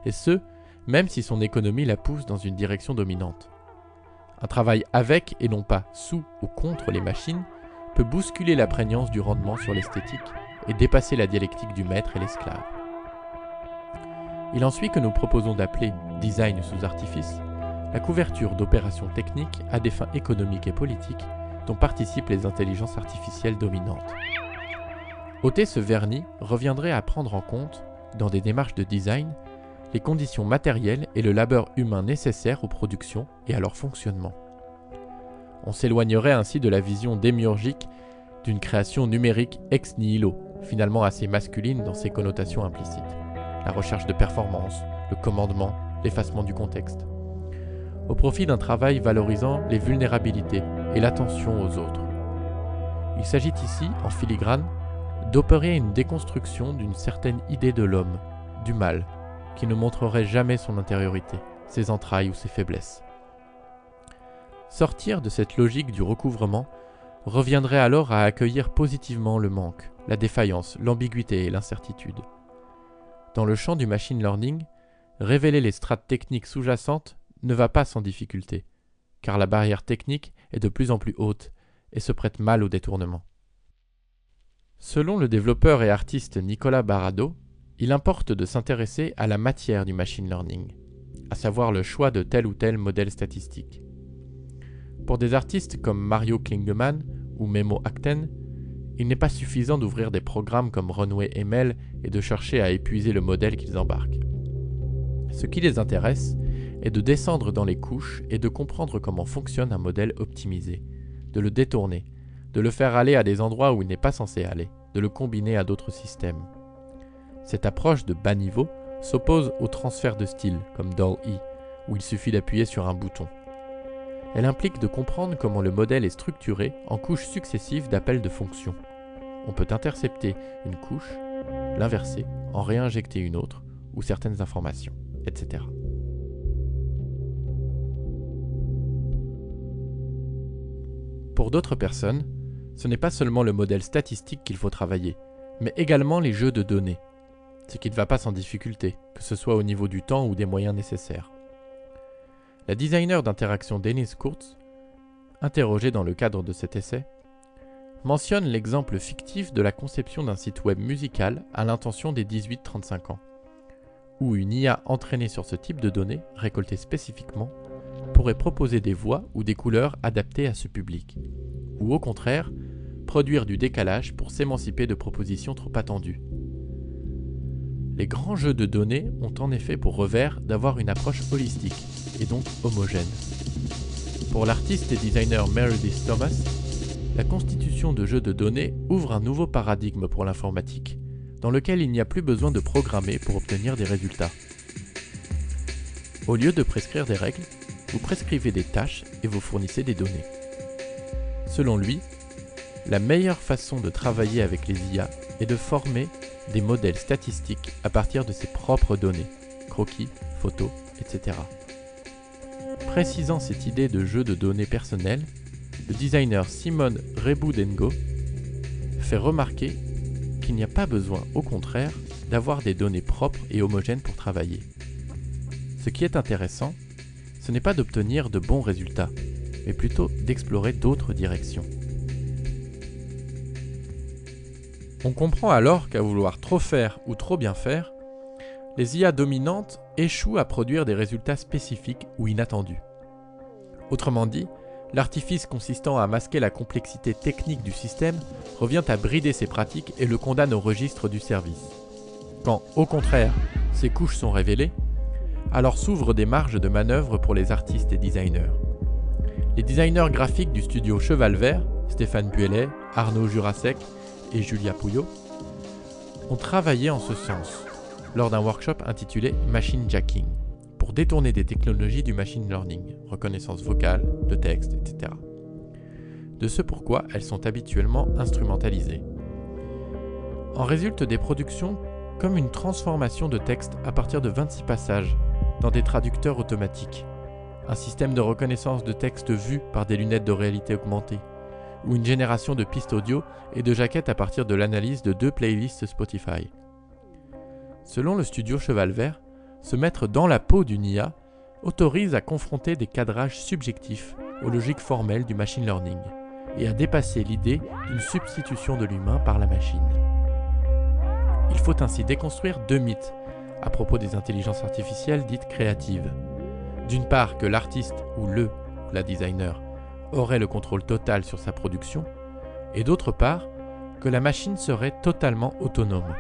et ce, même si son économie la pousse dans une direction dominante. Un travail avec et non pas sous ou contre les machines peut bousculer la prégnance du rendement sur l'esthétique et dépasser la dialectique du maître et l'esclave. Il en suit que nous proposons d'appeler design sous artifice la couverture d'opérations techniques à des fins économiques et politiques dont participent les intelligences artificielles dominantes. Ôter ce vernis reviendrait à prendre en compte, dans des démarches de design, les conditions matérielles et le labeur humain nécessaires aux productions et à leur fonctionnement. On s'éloignerait ainsi de la vision démiurgique d'une création numérique ex nihilo, finalement assez masculine dans ses connotations implicites. La recherche de performance, le commandement, l'effacement du contexte. Au profit d'un travail valorisant les vulnérabilités et l'attention aux autres. Il s'agit ici, en filigrane, d'opérer une déconstruction d'une certaine idée de l'homme, du mal, qui ne montrerait jamais son intériorité, ses entrailles ou ses faiblesses. Sortir de cette logique du recouvrement reviendrait alors à accueillir positivement le manque, la défaillance, l'ambiguïté et l'incertitude. Dans le champ du machine learning, révéler les strates techniques sous-jacentes ne va pas sans difficulté, car la barrière technique est de plus en plus haute et se prête mal au détournement. Selon le développeur et artiste Nicolas Barrado, il importe de s'intéresser à la matière du machine learning, à savoir le choix de tel ou tel modèle statistique. Pour des artistes comme Mario Klingemann ou Memo Akten, il n'est pas suffisant d'ouvrir des programmes comme Runway ML et de chercher à épuiser le modèle qu'ils embarquent. Ce qui les intéresse est de descendre dans les couches et de comprendre comment fonctionne un modèle optimisé, de le détourner, de le faire aller à des endroits où il n'est pas censé aller, de le combiner à d'autres systèmes. Cette approche de bas niveau s'oppose au transfert de style, comme DALL-E, où il suffit d'appuyer sur un bouton. Elle implique de comprendre comment le modèle est structuré en couches successives d'appels de fonctions. On peut intercepter une couche, l'inverser, en réinjecter une autre, ou certaines informations, etc. Pour d'autres personnes, ce n'est pas seulement le modèle statistique qu'il faut travailler, mais également les jeux de données, ce qui ne va pas sans difficulté, que ce soit au niveau du temps ou des moyens nécessaires. La designer d'interaction Denise Kurtz, interrogée dans le cadre de cet essai, mentionne l'exemple fictif de la conception d'un site web musical à l'intention des 18-35 ans, où une IA entraînée sur ce type de données, récoltées spécifiquement, pourrait proposer des voix ou des couleurs adaptées à ce public, ou au contraire, produire du décalage pour s'émanciper de propositions trop attendues. Les grands jeux de données ont en effet pour revers d'avoir une approche holistique, et donc homogène. Pour l'artiste et designer Meredith Thomas, la constitution de jeux de données ouvre un nouveau paradigme pour l'informatique, dans lequel il n'y a plus besoin de programmer pour obtenir des résultats. Au lieu de prescrire des règles, vous prescrivez des tâches et vous fournissez des données. Selon lui, la meilleure façon de travailler avec les IA est de former des modèles statistiques à partir de ses propres données, croquis, photos, etc. Précisant cette idée de jeu de données personnelles, le designer Simon Reboudengo fait remarquer qu'il n'y a pas besoin, au contraire, d'avoir des données propres et homogènes pour travailler. Ce qui est intéressant, ce n'est pas d'obtenir de bons résultats, mais plutôt d'explorer d'autres directions. On comprend alors qu'à vouloir trop faire ou trop bien faire, les IA dominantes échouent à produire des résultats spécifiques ou inattendus. Autrement dit, l'artifice consistant à masquer la complexité technique du système revient à brider ses pratiques et le condamne au registre du service. Quand, au contraire, ces couches sont révélées, alors s'ouvrent des marges de manœuvre pour les artistes et designers. Les designers graphiques du studio Cheval Vert, Stéphane Buelet, Arnaud Jurasek et Julia Pouillot, ont travaillé en ce sens, lors d'un workshop intitulé Machine Jacking, pour détourner des technologies du machine learning, reconnaissance vocale, de texte, etc. De ce pourquoi elles sont habituellement instrumentalisées. En résultent des productions comme une transformation de texte à partir de 26 passages dans des traducteurs automatiques, un système de reconnaissance de texte vu par des lunettes de réalité augmentée, ou une génération de pistes audio et de jaquettes à partir de l'analyse de 2 playlists Spotify. Selon le studio Cheval Vert, se mettre dans la peau d'une IA autorise à confronter des cadrages subjectifs aux logiques formelles du machine learning et à dépasser l'idée d'une substitution de l'humain par la machine. Il faut ainsi déconstruire 2 mythes à propos des intelligences artificielles dites créatives. D'une part que l'artiste ou la designer aurait le contrôle total sur sa production, et d'autre part que la machine serait totalement autonome.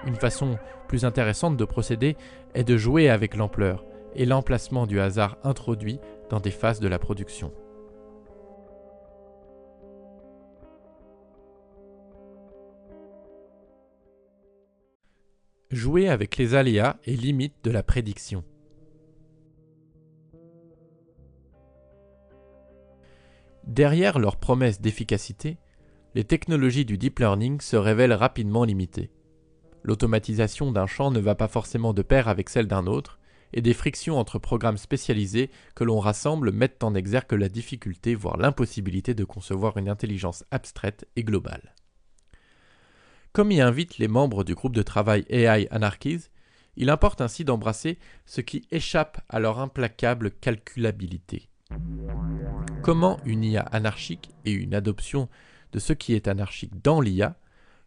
Une façon plus intéressante de procéder est de jouer avec l'ampleur et l'emplacement du hasard introduit dans des phases de la production. Jouer avec les aléas et limites de la prédiction. Derrière leurs promesses d'efficacité, les technologies du deep learning se révèlent rapidement limitées. L'automatisation d'un champ ne va pas forcément de pair avec celle d'un autre, et des frictions entre programmes spécialisés que l'on rassemble mettent en exergue la difficulté, voire l'impossibilité de concevoir une intelligence abstraite et globale. Comme y invitent les membres du groupe de travail AI Anarchies, il importe ainsi d'embrasser ce qui échappe à leur implacable calculabilité. Comment une IA anarchique et une adoption de ce qui est anarchique dans l'IA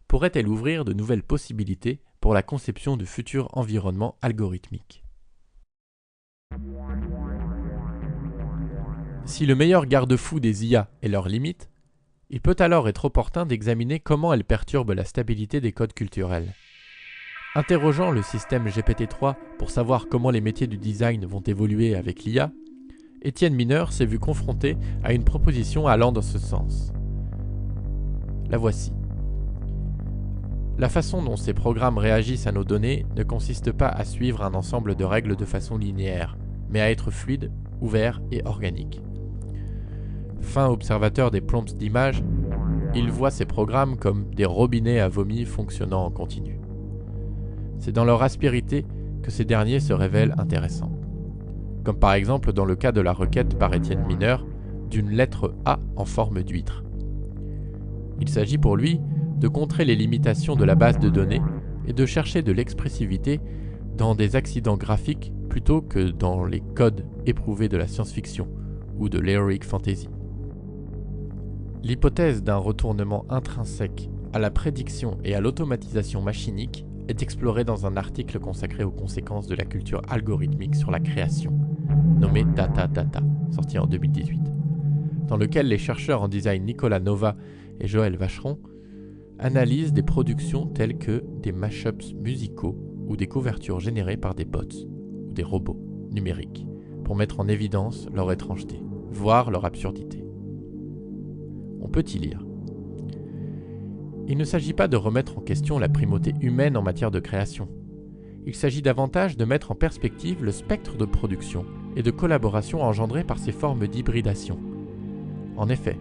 pourrait-elle ouvrir de nouvelles possibilités pour la conception de futurs environnements algorithmiques? Si le meilleur garde-fou des IA est leurs limites, il peut alors être opportun d'examiner comment elles perturbent la stabilité des codes culturels. Interrogeant le système GPT-3 pour savoir comment les métiers du design vont évoluer avec l'IA, Étienne Mineur s'est vu confronté à une proposition allant dans ce sens. La voici. La façon dont ces programmes réagissent à nos données ne consiste pas à suivre un ensemble de règles de façon linéaire, mais à être fluide, ouvert et organique. Fin observateur des prompts d'images, il voit ces programmes comme des robinets à vomi fonctionnant en continu. C'est dans leur aspérité que ces derniers se révèlent intéressants. Comme par exemple dans le cas de la requête par Étienne Mineur d'une lettre A en forme d'huître. Il s'agit pour lui de contrer les limitations de la base de données et de chercher de l'expressivité dans des accidents graphiques plutôt que dans les codes éprouvés de la science-fiction ou de l'heroic fantasy. L'hypothèse d'un retournement intrinsèque à la prédiction et à l'automatisation machinique est explorée dans un article consacré aux conséquences de la culture algorithmique sur la création, nommé Data Data, sorti en 2018, dans lequel les chercheurs en design Nicolas Nova et Joël Vacheron analysent des productions telles que des mashups musicaux ou des couvertures générées par des bots ou des robots numériques pour mettre en évidence leur étrangeté, voire leur absurdité. On peut y lire. Il ne s'agit pas de remettre en question la primauté humaine en matière de création. Il s'agit davantage de mettre en perspective le spectre de production et de collaboration engendré par ces formes d'hybridation. En effet,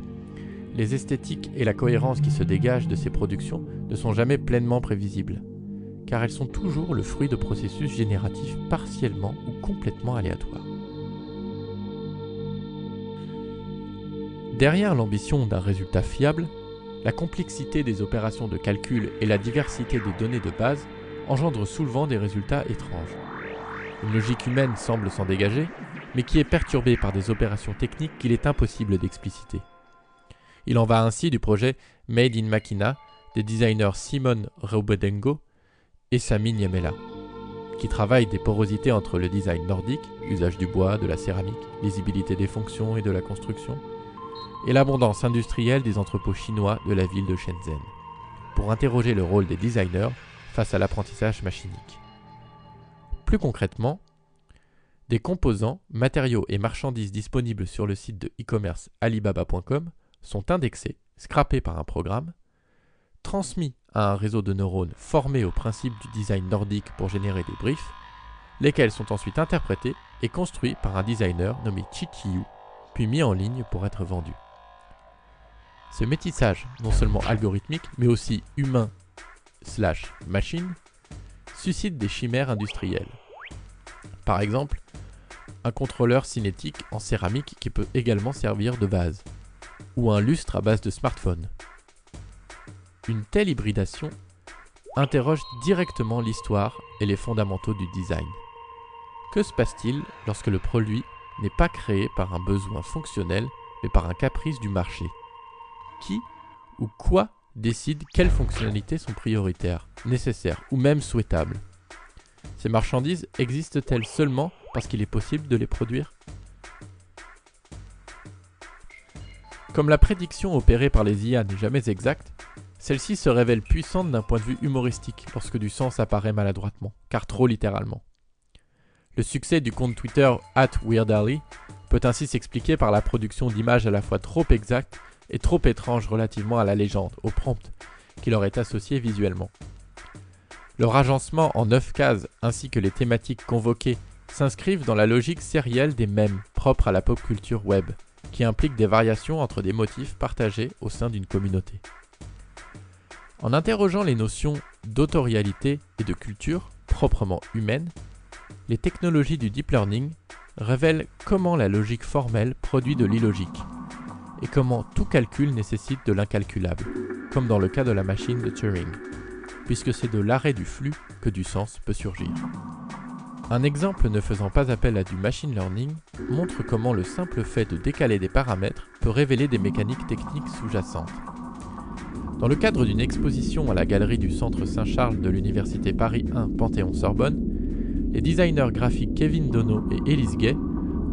les esthétiques et la cohérence qui se dégagent de ces productions ne sont jamais pleinement prévisibles, car elles sont toujours le fruit de processus génératifs partiellement ou complètement aléatoires. Derrière l'ambition d'un résultat fiable, la complexité des opérations de calcul et la diversité des données de base engendrent souvent des résultats étranges. Une logique humaine semble s'en dégager, mais qui est perturbée par des opérations techniques qu'il est impossible d'expliciter. Il en va ainsi du projet Made in Machina des designers Simon Raubedengo et Sami Niemela, qui travaillent des porosités entre le design nordique, usage du bois, de la céramique, lisibilité des fonctions et de la construction, et l'abondance industrielle des entrepôts chinois de la ville de Shenzhen, pour interroger le rôle des designers face à l'apprentissage machinique. Plus concrètement, des composants, matériaux et marchandises disponibles sur le site de e-commerce alibaba.com sont indexés, scrappés par un programme, transmis à un réseau de neurones formé au principe du design nordique pour générer des briefs, lesquels sont ensuite interprétés et construits par un designer nommé Chi Chiu, puis mis en ligne pour être vendus. Ce métissage, non seulement algorithmique, mais aussi humain/machine, suscite des chimères industrielles. Par exemple, un contrôleur cinétique en céramique qui peut également servir de vase, ou un lustre à base de smartphone. Une telle hybridation interroge directement l'histoire et les fondamentaux du design. Que se passe-t-il lorsque le produit n'est pas créé par un besoin fonctionnel, mais par un caprice du marché? Qui ou quoi décide quelles fonctionnalités sont prioritaires, nécessaires ou même souhaitables? Ces marchandises existent-elles seulement parce qu'il est possible de les produire? Comme la prédiction opérée par les IA n'est jamais exacte, celle-ci se révèle puissante d'un point de vue humoristique lorsque du sens apparaît maladroitement, car trop littéralement. Le succès du compte Twitter @WeirdAli peut ainsi s'expliquer par la production d'images à la fois trop exactes et trop étranges relativement à la légende, au prompt, qui leur est associé visuellement. Leur agencement en 9 cases ainsi que les thématiques convoquées s'inscrivent dans la logique sérielle des mèmes propres à la pop culture web, qui impliquent des variations entre des motifs partagés au sein d'une communauté. En interrogeant les notions d'autorialité et de culture proprement humaines, les technologies du deep learning révèlent comment la logique formelle produit de l'illogique et comment tout calcul nécessite de l'incalculable, comme dans le cas de la machine de Turing, puisque c'est de l'arrêt du flux que du sens peut surgir. Un exemple ne faisant pas appel à du machine learning montre comment le simple fait de décaler des paramètres peut révéler des mécaniques techniques sous-jacentes. Dans le cadre d'une exposition à la galerie du Centre Saint-Charles de l'Université Paris 1 Panthéon-Sorbonne, les designers graphiques Kevin Dono et Elise Gay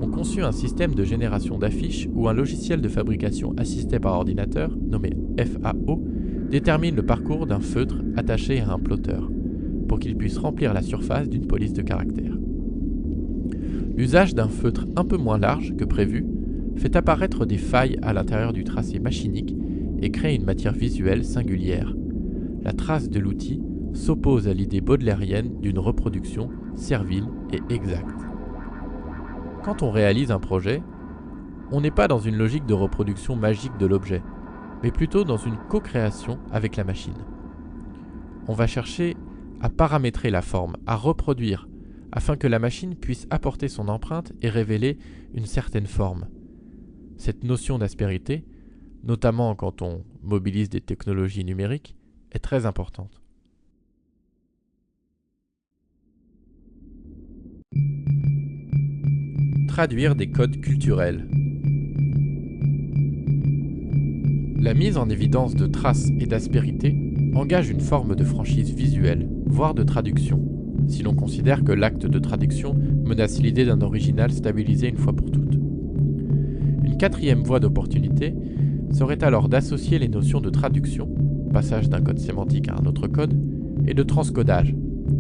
ont conçu un système de génération d'affiches où un logiciel de fabrication assisté par ordinateur, nommé FAO, détermine le parcours d'un feutre attaché à un plotter, pour qu'il puisse remplir la surface d'une police de caractères. L'usage d'un feutre un peu moins large que prévu fait apparaître des failles à l'intérieur du tracé machinique et crée une matière visuelle singulière. La trace de l'outil s'oppose à l'idée baudelairienne d'une reproduction servile et exacte. Quand on réalise un projet, on n'est pas dans une logique de reproduction magique de l'objet, mais plutôt dans une co-création avec la machine. On va chercher à paramétrer la forme, à reproduire, afin que la machine puisse apporter son empreinte et révéler une certaine forme. Cette notion d'aspérité, notamment quand on mobilise des technologies numériques, est très importante. Traduire des codes culturels. La mise en évidence de traces et d'aspérité engage une forme de franchise visuelle, voire de traduction, si l'on considère que l'acte de traduction menace l'idée d'un original stabilisé une fois pour toutes. Une quatrième voie d'opportunité serait alors d'associer les notions de traduction, passage d'un code sémantique à un autre code, et de transcodage,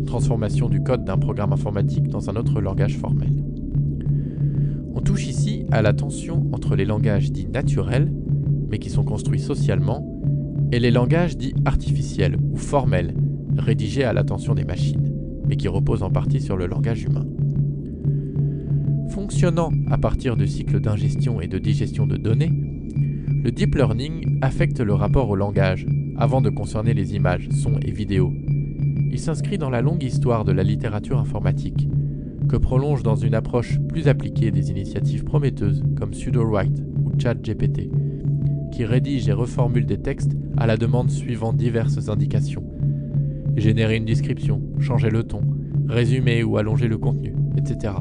transformation du code d'un programme informatique dans un autre langage formel. On touche ici à la tension entre les langages dits naturels, mais qui sont construits socialement, et les langages dits artificiels ou formels, rédigés à l'attention des machines, mais qui reposent en partie sur le langage humain. Fonctionnant à partir de cycles d'ingestion et de digestion de données, le deep learning affecte le rapport au langage, avant de concerner les images, sons et vidéos. Il s'inscrit dans la longue histoire de la littérature informatique, que prolonge dans une approche plus appliquée des initiatives prometteuses comme Sudowrite ou ChatGPT, qui rédige et reformule des textes à la demande suivant diverses indications. Générer une description, changer le ton, résumer ou allonger le contenu, etc.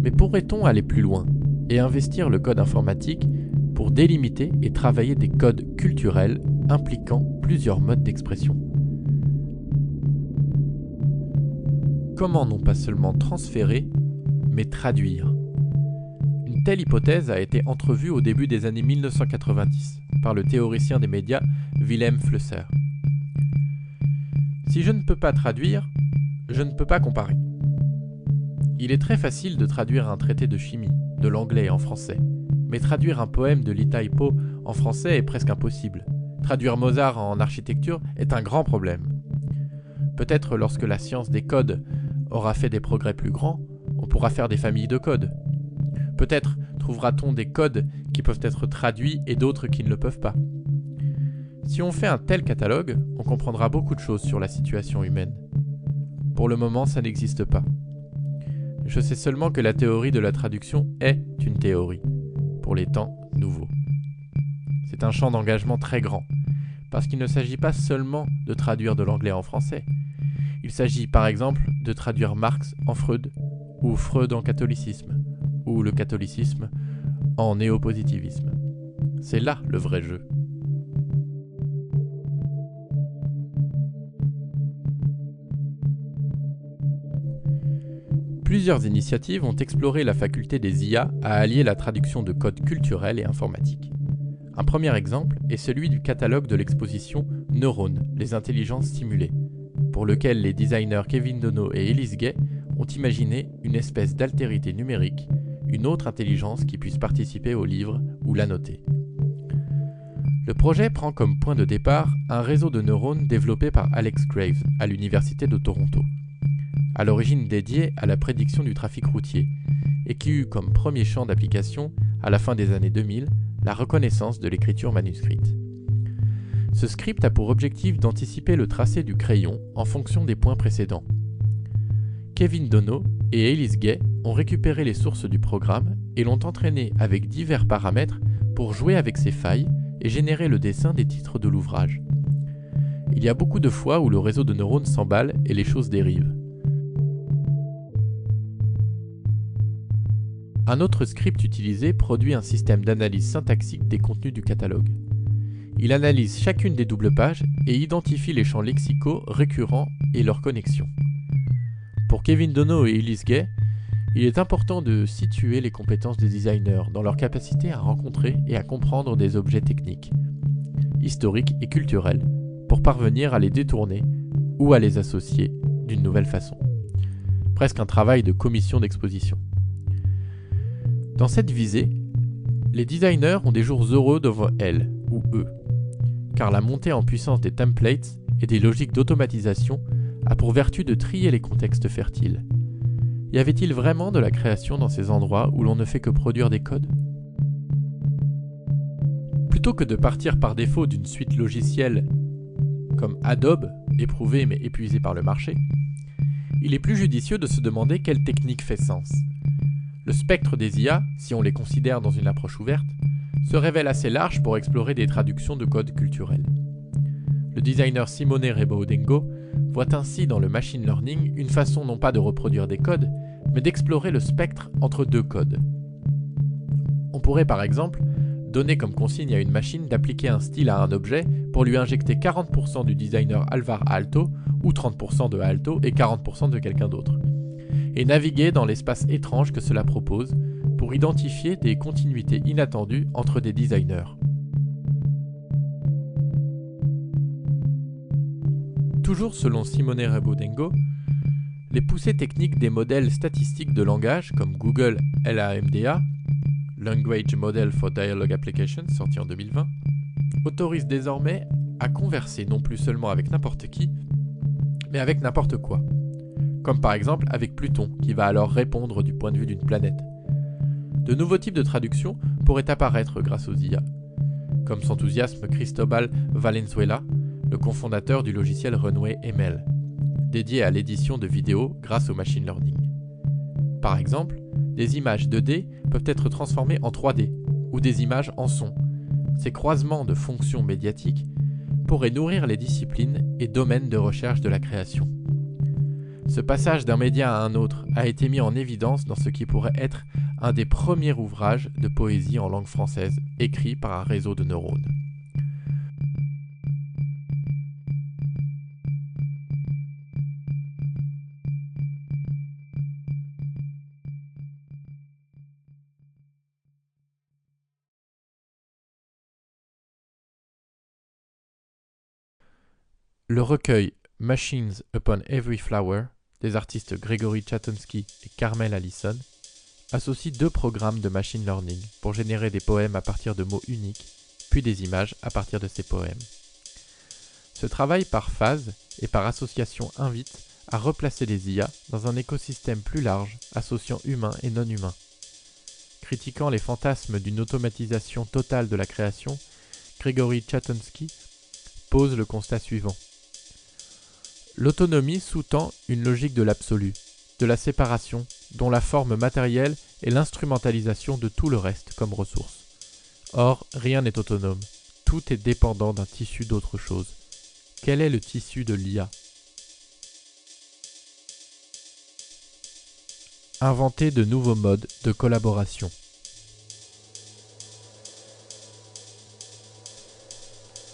Mais pourrait-on aller plus loin et investir le code informatique pour délimiter et travailler des codes culturels impliquant plusieurs modes d'expression? Comment non pas seulement transférer, mais traduire? Une telle hypothèse a été entrevue au début des années 1990 par le théoricien des médias Wilhelm Flusser. Si je ne peux pas traduire, je ne peux pas comparer. Il est très facile de traduire un traité de chimie, de l'anglais en français, mais traduire un poème de Li-Tai Po en français est presque impossible. Traduire Mozart en architecture est un grand problème. Peut-être lorsque la science des codes aura fait des progrès plus grands, on pourra faire des familles de codes. Peut-être trouvera-t-on des codes qui peuvent être traduits et d'autres qui ne le peuvent pas. Si on fait un tel catalogue, on comprendra beaucoup de choses sur la situation humaine. Pour le moment, ça n'existe pas. Je sais seulement que la théorie de la traduction est une théorie, pour les temps nouveaux. C'est un champ d'engagement très grand, parce qu'il ne s'agit pas seulement de traduire de l'anglais en français. Il s'agit par exemple de traduire Marx en Freud, ou Freud en catholicisme, ou le catholicisme en néopositivisme. C'est là le vrai jeu. Plusieurs initiatives ont exploré la faculté des IA à allier la traduction de codes culturels et informatiques. Un premier exemple est celui du catalogue de l'exposition Neurones, les intelligences simulées, pour lequel les designers Kevin Dono et Elise Gay ont imaginé une espèce d'altérité numérique, une autre intelligence qui puisse participer au livre ou l'annoter. Le projet prend comme point de départ un réseau de neurones développé par Alex Graves à l'Université de Toronto, à l'origine dédié à la prédiction du trafic routier, et qui eut comme premier champ d'application, à la fin des années 2000, la reconnaissance de l'écriture manuscrite. Ce script a pour objectif d'anticiper le tracé du crayon en fonction des points précédents. Kevin Dono et Elise Gay ont récupéré les sources du programme et l'ont entraîné avec divers paramètres pour jouer avec ces failles et générer le dessin des titres de l'ouvrage. Il y a beaucoup de fois où le réseau de neurones s'emballe et les choses dérivent. Un autre script utilisé produit un système d'analyse syntaxique des contenus du catalogue. Il analyse chacune des doubles pages et identifie les champs lexicaux récurrents et leurs connexions. Pour Kevin Dono et Elise Gay, il est important de situer les compétences des designers dans leur capacité à rencontrer et à comprendre des objets techniques, historiques et culturels, pour parvenir à les détourner ou à les associer d'une nouvelle façon. Presque un travail de commission d'exposition. Dans cette visée, les designers ont des jours heureux devant elles, ou eux, car la montée en puissance des templates et des logiques d'automatisation a pour vertu de trier les contextes fertiles. Y avait-il vraiment de la création dans ces endroits où l'on ne fait que produire des codes ? Plutôt que de partir par défaut d'une suite logicielle comme Adobe, éprouvée mais épuisée par le marché, il est plus judicieux de se demander quelle technique fait sens. Le spectre des IA, si on les considère dans une approche ouverte, se révèle assez large pour explorer des traductions de codes culturels. Le designer Simone Rebodengo voit ainsi dans le machine learning une façon non pas de reproduire des codes, mais d'explorer le spectre entre deux codes. On pourrait par exemple donner comme consigne à une machine d'appliquer un style à un objet pour lui injecter 40% du designer Alvar Aalto ou 30% de Aalto et 40% de quelqu'un d'autre, et naviguer dans l'espace étrange que cela propose pour identifier des continuités inattendues entre des designers. Toujours selon Simone Rebodengo, les poussées techniques des modèles statistiques de langage comme Google LaMDA, Language Model for Dialogue Applications, sorti en 2020, autorisent désormais à converser non plus seulement avec n'importe qui, mais avec n'importe quoi. Comme par exemple avec Pluton, qui va alors répondre du point de vue d'une planète. De nouveaux types de traductions pourraient apparaître grâce aux IA, comme s'enthousiasme Cristobal Valenzuela, le cofondateur du logiciel Runway ML, dédié à l'édition de vidéos grâce au machine learning. Par exemple, des images 2D peuvent être transformées en 3D, ou des images en son. Ces croisements de fonctions médiatiques pourraient nourrir les disciplines et domaines de recherche de la création. Ce passage d'un média à un autre a été mis en évidence dans ce qui pourrait être un des premiers ouvrages de poésie en langue française écrit par un réseau de neurones. Le recueil Machines Upon Every Flower des artistes Gregory Chatonsky et Carmel Allison associe deux programmes de machine learning pour générer des poèmes à partir de mots uniques, puis des images à partir de ces poèmes. Ce travail par phase et par association invite à replacer les IA dans un écosystème plus large associant humains et non humains. Critiquant les fantasmes d'une automatisation totale de la création, Gregory Chatonsky pose le constat suivant. L'autonomie sous-tend une logique de l'absolu, de la séparation, dont la forme matérielle est l'instrumentalisation de tout le reste comme ressource. Or, rien n'est autonome, tout est dépendant d'un tissu d'autre chose. Quel est le tissu de l'IA ? Inventer de nouveaux modes de collaboration.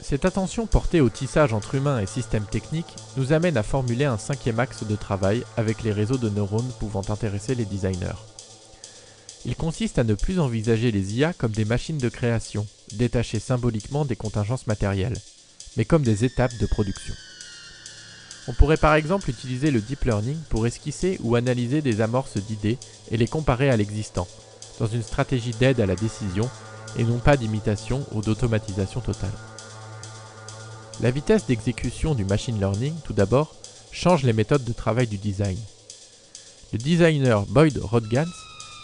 Cette attention portée au tissage entre humains et systèmes techniques nous amène à formuler un cinquième axe de travail avec les réseaux de neurones pouvant intéresser les designers. Il consiste à ne plus envisager les IA comme des machines de création, détachées symboliquement des contingences matérielles, mais comme des étapes de production. On pourrait par exemple utiliser le deep learning pour esquisser ou analyser des amorces d'idées et les comparer à l'existant, dans une stratégie d'aide à la décision et non pas d'imitation ou d'automatisation totale. La vitesse d'exécution du machine learning, tout d'abord, change les méthodes de travail du design. Le designer Boyd Rodgans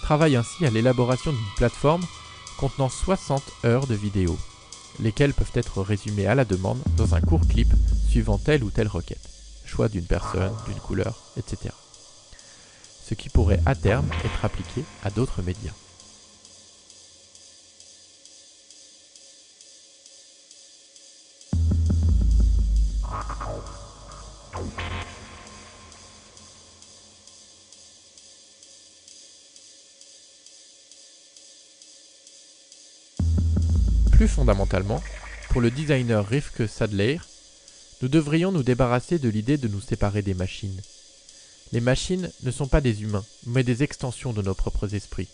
travaille ainsi à l'élaboration d'une plateforme contenant 60 heures de vidéos, lesquelles peuvent être résumées à la demande dans un court clip suivant telle ou telle requête, choix d'une personne, d'une couleur, etc. Ce qui pourrait à terme être appliqué à d'autres médias. Plus fondamentalement, pour le designer Rivke Sadleir, nous devrions nous débarrasser de l'idée de nous séparer des machines. Les machines ne sont pas des humains, mais des extensions de nos propres esprits,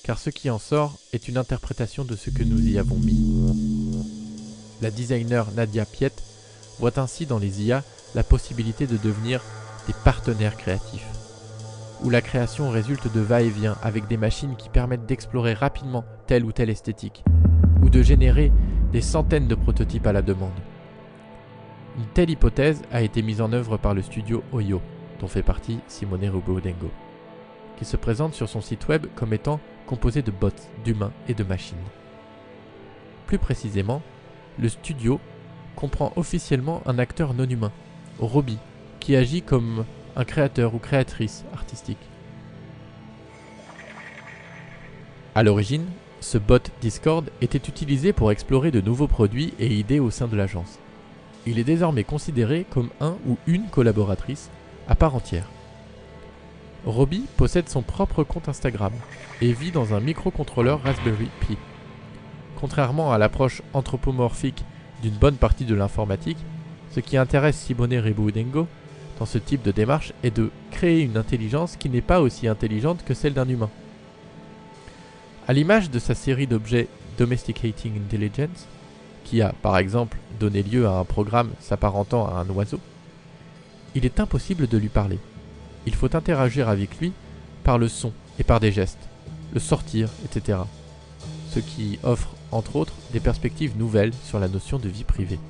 car ce qui en sort est une interprétation de ce que nous y avons mis. La designer Nadia Piet voit ainsi dans les IA la possibilité de devenir des partenaires créatifs, où la création résulte de va-et-vient avec des machines qui permettent d'explorer rapidement telle ou telle esthétique, ou de générer des centaines de prototypes à la demande. Une telle hypothèse a été mise en œuvre par le studio Oyo, dont fait partie Simone Rebaudengo, qui se présente sur son site web comme étant composé de bots, d'humains et de machines. Plus précisément, le studio comprend officiellement un acteur non humain, Robbie, qui agit comme un créateur ou créatrice artistique. À l'origine, ce bot Discord était utilisé pour explorer de nouveaux produits et idées au sein de l'agence. Il est désormais considéré comme un ou une collaboratrice à part entière. Robbie possède son propre compte Instagram et vit dans un microcontrôleur Raspberry Pi. Contrairement à l'approche anthropomorphique d'une bonne partie de l'informatique, ce qui intéresse Simone Rebaudengo dans ce type de démarche est de créer une intelligence qui n'est pas aussi intelligente que celle d'un humain. À l'image de sa série d'objets Domesticating Intelligence, qui a par exemple donné lieu à un programme s'apparentant à un oiseau, il est impossible de lui parler. Il faut interagir avec lui par le son et par des gestes, le sortir, etc. Ce qui offre, entre autres, des perspectives nouvelles sur la notion de vie privée.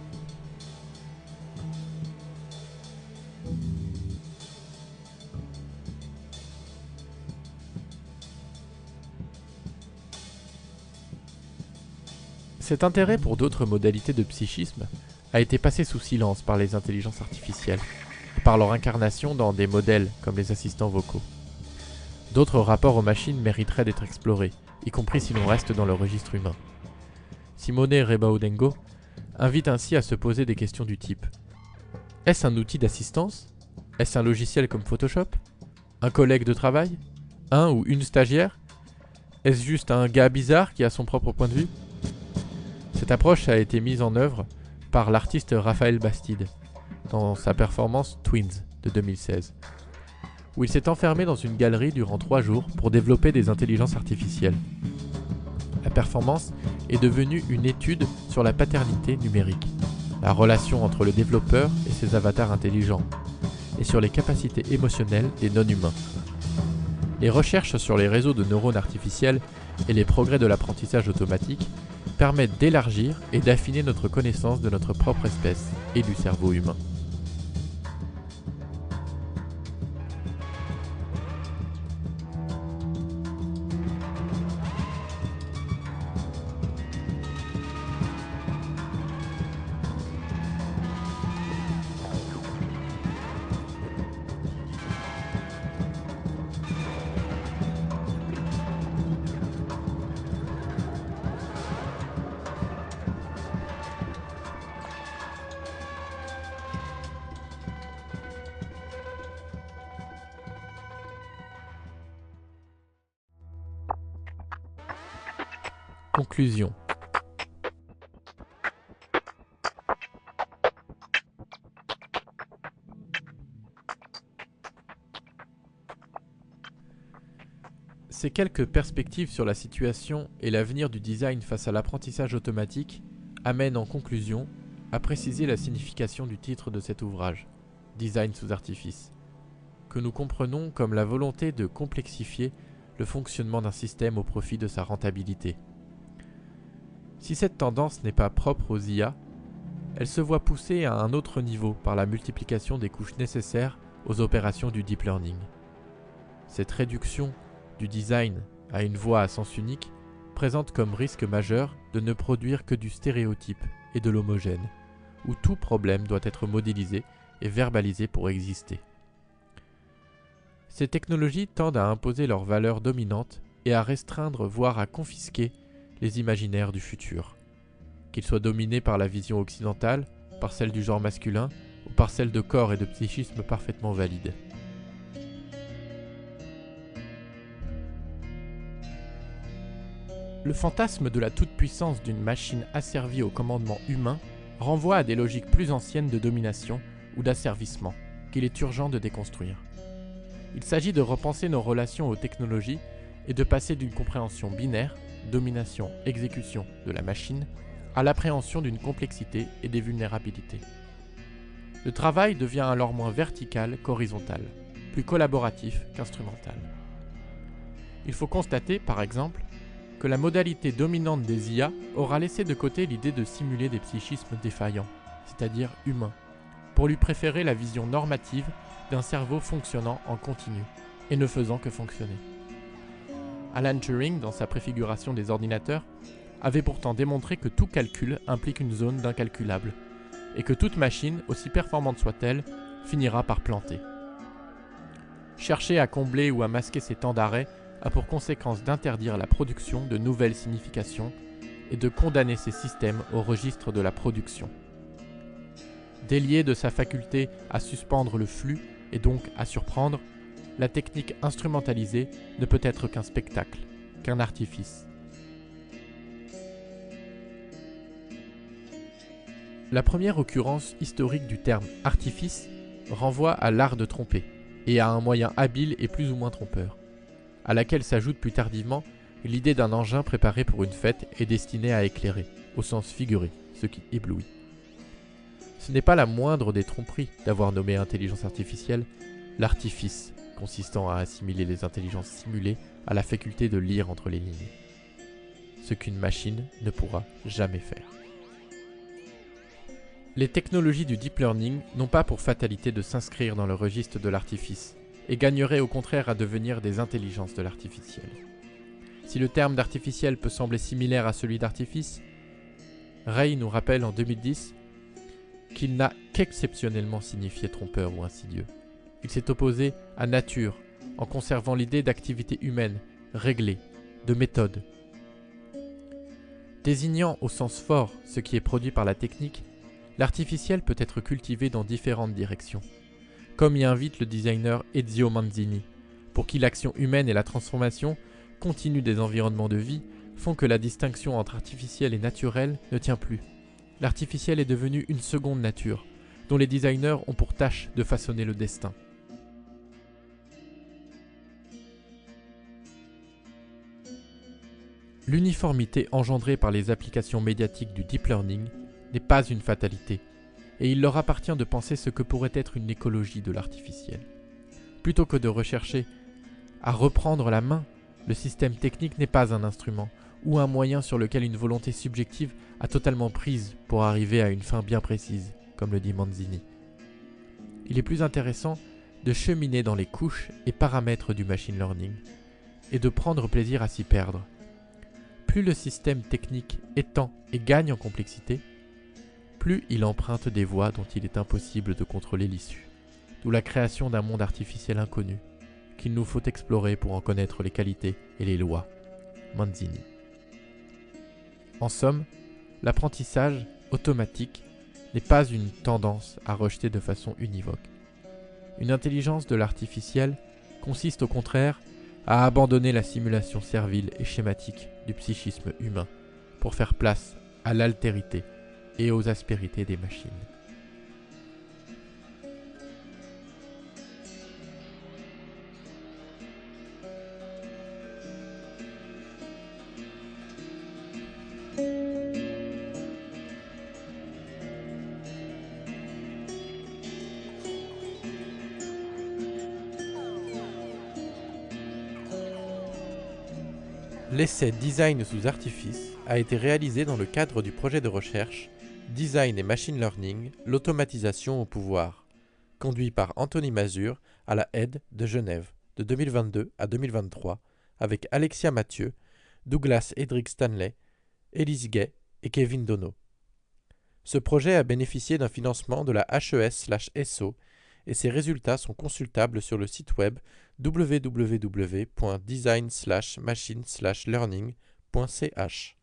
Cet intérêt pour d'autres modalités de psychisme a été passé sous silence par les intelligences artificielles, et par leur incarnation dans des modèles comme les assistants vocaux. D'autres rapports aux machines mériteraient d'être explorés, y compris si l'on reste dans le registre humain. Simone Rebaudengo invite ainsi à se poser des questions du type: est-ce un outil d'assistance? Est-ce un logiciel comme Photoshop? Un collègue de travail? Un ou une stagiaire? Est-ce juste un gars bizarre qui a son propre point de vue? Cette approche a été mise en œuvre par l'artiste Raphaël Bastide dans sa performance Twins de 2016, où il s'est enfermé dans une galerie durant 3 jours pour développer des intelligences artificielles. La performance est devenue une étude sur la paternité numérique, la relation entre le développeur et ses avatars intelligents, et sur les capacités émotionnelles des non-humains. Les recherches sur les réseaux de neurones artificiels et les progrès de l'apprentissage automatique permettent d'élargir et d'affiner notre connaissance de notre propre espèce et du cerveau humain. Conclusion. Ces quelques perspectives sur la situation et l'avenir du design face à l'apprentissage automatique amènent en conclusion à préciser la signification du titre de cet ouvrage, Design sous artifice, que nous comprenons comme la volonté de complexifier le fonctionnement d'un système au profit de sa rentabilité. Si cette tendance n'est pas propre aux IA, elle se voit poussée à un autre niveau par la multiplication des couches nécessaires aux opérations du deep learning. Cette réduction du design à une voie à sens unique présente comme risque majeur de ne produire que du stéréotype et de l'homogène, où tout problème doit être modélisé et verbalisé pour exister. Ces technologies tendent à imposer leurs valeurs dominantes et à restreindre, voire à confisquer, les imaginaires du futur, qu'ils soient dominés par la vision occidentale, par celle du genre masculin ou par celle de corps et de psychisme parfaitement valides. Le fantasme de la toute-puissance d'une machine asservie au commandement humain renvoie à des logiques plus anciennes de domination ou d'asservissement qu'il est urgent de déconstruire. Il s'agit de repenser nos relations aux technologies et de passer d'une compréhension binaire, domination-exécution de la machine, à l'appréhension d'une complexité et des vulnérabilités. Le travail devient alors moins vertical qu'horizontal, plus collaboratif qu'instrumental. Il faut constater, par exemple, que la modalité dominante des IA aura laissé de côté l'idée de simuler des psychismes défaillants, c'est-à-dire humains, pour lui préférer la vision normative d'un cerveau fonctionnant en continu et ne faisant que fonctionner. Alan Turing, dans sa préfiguration des ordinateurs, avait pourtant démontré que tout calcul implique une zone d'incalculable, et que toute machine, aussi performante soit-elle, finira par planter. Chercher à combler ou à masquer ces temps d'arrêt a pour conséquence d'interdire la production de nouvelles significations et de condamner ces systèmes au registre de la production. Déliée de sa faculté à suspendre le flux et donc à surprendre, la technique instrumentalisée ne peut être qu'un spectacle, qu'un artifice. La première occurrence historique du terme « artifice » renvoie à l'art de tromper, et à un moyen habile et plus ou moins trompeur, à laquelle s'ajoute plus tardivement l'idée d'un engin préparé pour une fête et destiné à éclairer, au sens figuré, ce qui éblouit. Ce n'est pas la moindre des tromperies d'avoir nommé intelligence artificielle l'artifice, consistant à assimiler les intelligences simulées à la faculté de lire entre les lignes, ce qu'une machine ne pourra jamais faire. Les technologies du deep learning n'ont pas pour fatalité de s'inscrire dans le registre de l'artifice, et gagneraient au contraire à devenir des intelligences de l'artificiel. Si le terme d'artificiel peut sembler similaire à celui d'artifice, Ray nous rappelle en 2010 qu'il n'a qu'exceptionnellement signifié trompeur ou insidieux. Il s'est opposé à nature, en conservant l'idée d'activité humaine, réglée, de méthode. Désignant au sens fort ce qui est produit par la technique, l'artificiel peut être cultivé dans différentes directions, comme y invite le designer Ezio Manzini, pour qui l'action humaine et la transformation continue des environnements de vie font que la distinction entre artificiel et naturel ne tient plus. L'artificiel est devenu une seconde nature, dont les designers ont pour tâche de façonner le destin. L'uniformité engendrée par les applications médiatiques du deep learning n'est pas une fatalité, et il leur appartient de penser ce que pourrait être une écologie de l'artificiel. Plutôt que de rechercher à reprendre la main, le système technique n'est pas un instrument ou un moyen sur lequel une volonté subjective a totalement prise pour arriver à une fin bien précise, comme le dit Manzini. Il est plus intéressant de cheminer dans les couches et paramètres du machine learning et de prendre plaisir à s'y perdre. Plus le système technique étend et gagne en complexité, plus il emprunte des voies dont il est impossible de contrôler l'issue, d'où la création d'un monde artificiel inconnu, qu'il nous faut explorer pour en connaître les qualités et les lois. Manzini. En somme, l'apprentissage automatique n'est pas une tendance à rejeter de façon univoque. Une intelligence de l'artificiel consiste au contraire à abandonner la simulation servile et schématique du psychisme humain pour faire place à l'altérité et aux aspérités des machines. L'essai Design sous artifice a été réalisé dans le cadre du projet de recherche Design et Machine Learning, l'automatisation au pouvoir, conduit par Anthony Mazur à la EDE de Genève de 2022 à 2023 avec Alexia Mathieu, Douglas Edric Stanley, Élise Gay et Kevin Dono. Ce projet a bénéficié d'un financement de la HES/SO et ses résultats sont consultables sur le site web www.design/machine/learning.ch.